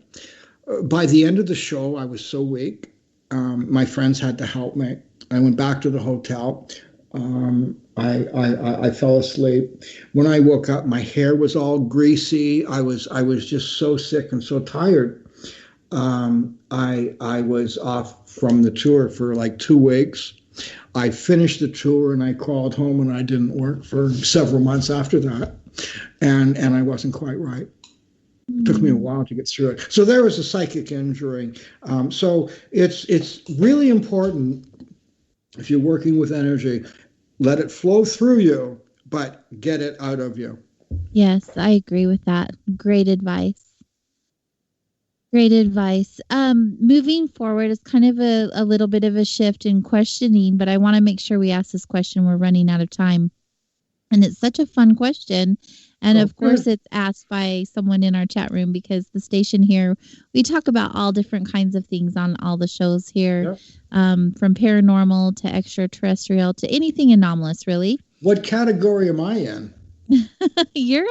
By the end of the show, I was so weak. My friends had to help me. I went back to the hotel. I fell asleep. When I woke up, my hair was all greasy. I was just so sick and so tired. I was off from the tour for like 2 weeks. I finished the tour and I crawled home, and I didn't work for several months after that. And I wasn't quite right. It took me a while to get through it. So there was a psychic injury. So it's really important, if you're working with energy, let it flow through you, but get it out of you. Yes, I agree with that. Great advice. Great advice. Moving forward is kind of a little bit of a shift in questioning, but I want to make sure we ask this question. We're running out of time. And it's such a fun question. And of course, it's asked by someone in our chat room, because the station here, we talk about all different kinds of things on all the shows here, from paranormal to extraterrestrial to anything anomalous, really. What category am I in? You're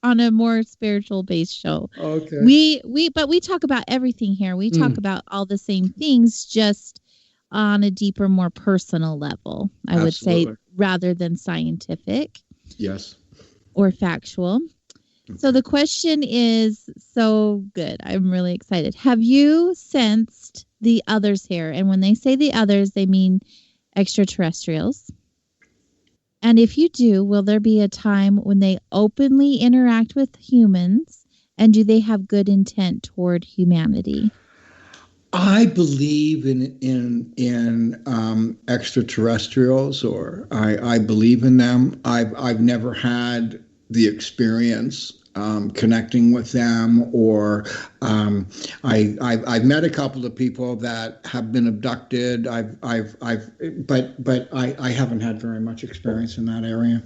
on a more spiritual based show. Okay. But we talk about everything here. We talk about all the same things, just on a deeper, more personal level, I would say, rather than scientific. Yes. Or factual. Okay. So the question is so good. I'm really excited. Have you sensed the others here? And when they say the others, they mean extraterrestrials. And if you do, will there be a time when they openly interact with humans? And do they have good intent toward humanity? I believe in extraterrestrials, or I believe in them. I've never had the experience connecting with them, or I've met a couple of people that have been abducted. But I haven't had very much experience in that area.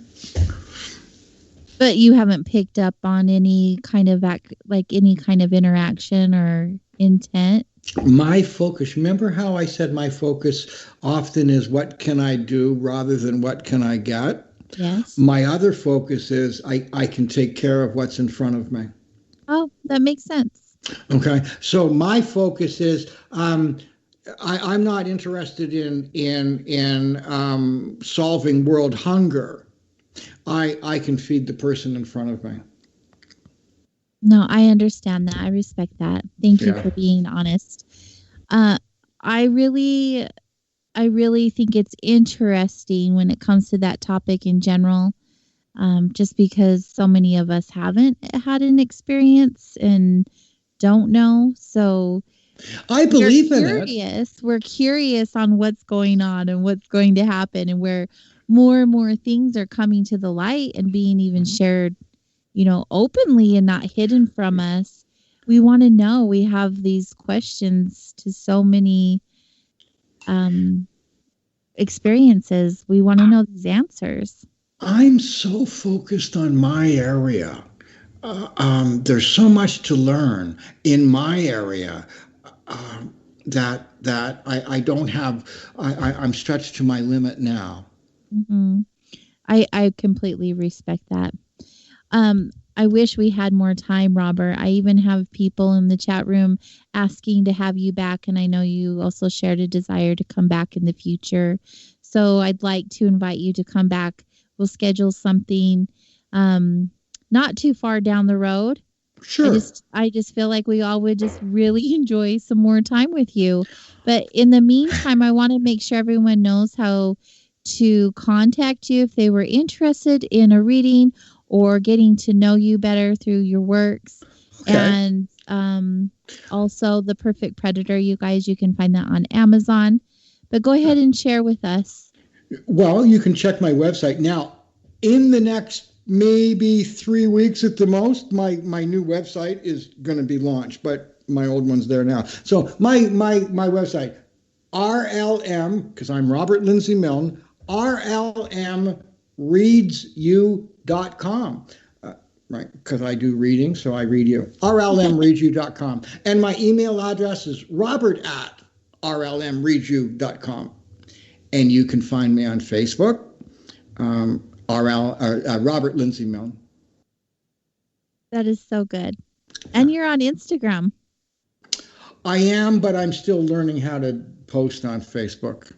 But you haven't picked up on any kind of any kind of interaction or intent? My focus, remember how I said my focus often is what can I do rather than what can I get? Yes. My other focus is I can take care of what's in front of me. Oh, that makes sense. Okay. So my focus is I'm not interested in solving world hunger. I can feed the person in front of me. No, I understand that. I respect that. Thank you for being honest. I really think it's interesting when it comes to that topic in general, just because so many of us haven't had an experience and don't know. So I believe in it. We're curious on what's going on and what's going to happen, and where more and more things are coming to the light and being even shared, openly and not hidden from us. We want to know. We have these questions to so many experiences. We want to know these answers. I'm so focused on my area. There's so much to learn in my area that I don't have. I'm stretched to my limit now. Mm-hmm. I completely respect that. I wish we had more time, Robert. I even have people in the chat room asking to have you back, and I know you also shared a desire to come back in the future. So I'd like to invite you to come back. We'll schedule something not too far down the road. Sure. I just feel like we all would just really enjoy some more time with you. But in the meantime, I want to make sure everyone knows how to contact you if they were interested in a reading or getting to know you better through your works. Okay. And also The Perfect Predator, you guys, you can find that on Amazon. But go ahead and share with us. Well, you can check my website. Now, in the next maybe 3 weeks at the most, my new website is going to be launched, but my old one's there now. So my website, RLM, because I'm Robert Lindsay Milne, RLMreadsyou.com. right? Because I do reading, so I read you. rlmreadyou.com. And my email address is robert@rlmreadyou.com. And you can find me on Facebook, Robert Lindsay Milne. That is so good. And you're on Instagram. I am, but I'm still learning how to post on Facebook.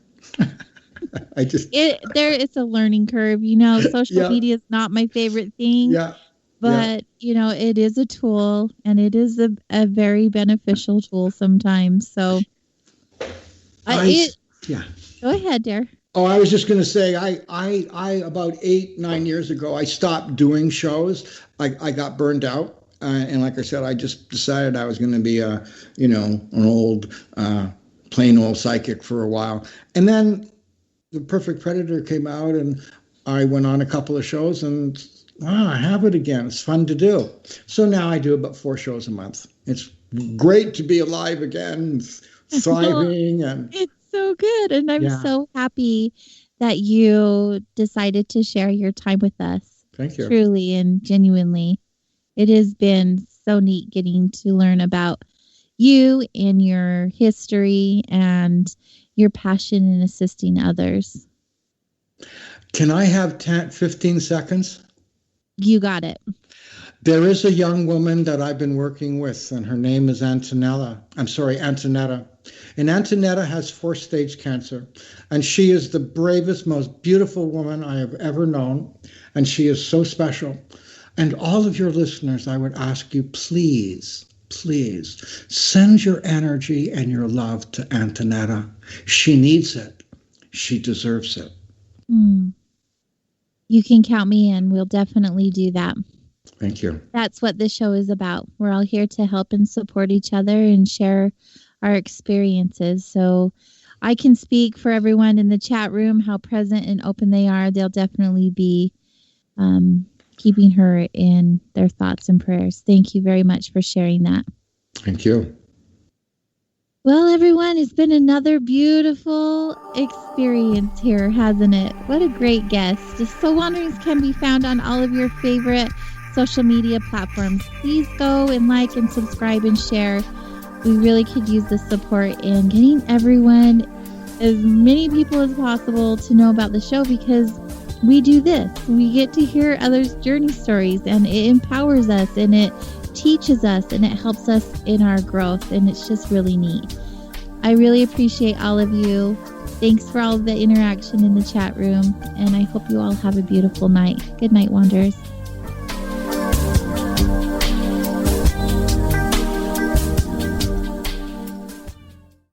It's a learning curve. Social media is not my favorite thing. Yeah. But, it is a tool, and it is a very beneficial tool sometimes. So, go ahead, dear. Oh, I was just going to say, I about 8-9 years ago, I stopped doing shows. I got burned out. And like I said, I just decided I was going to be an old, plain old psychic for a while. And then The Perfect Predator came out, and I went on a couple of shows, and I have it again. It's fun to do. So now I do about 4 shows a month. It's great to be alive again, thriving. And it's so good. And I'm so happy that you decided to share your time with us. Thank you. Truly and genuinely. It has been so neat getting to learn about you and your history and your passion in assisting others. Can I have 15 seconds? You got it. There is a young woman that I've been working with, and her name is Antonetta. And Antonetta has 4-stage cancer, and she is the bravest, most beautiful woman I have ever known, and she is so special. And all of your listeners, I would ask you, please send your energy and your love to Antonetta. She needs it. She deserves it. You can count me in. We'll definitely do that. Thank you. That's what this show is about. We're all here to help and support each other and share our experiences. So I can speak for everyone in the chat room, how present and open they are. They'll definitely be keeping her in their thoughts and prayers. Thank you very much for sharing that. Thank you. Well, everyone, it's been another beautiful experience here, hasn't it? What a great guest. Soul Wanderings can be found on all of your favorite social media platforms. Please go and like and subscribe and share. We really could use the support in getting everyone, as many people as possible, to know about the show, because we do this. We get to hear others' journey stories, and it empowers us, and it teaches us, and it helps us in our growth, and it's just really neat. I really appreciate all of you. Thanks for all the interaction in the chat room, and I hope you all have a beautiful night. Good night, Wanderers.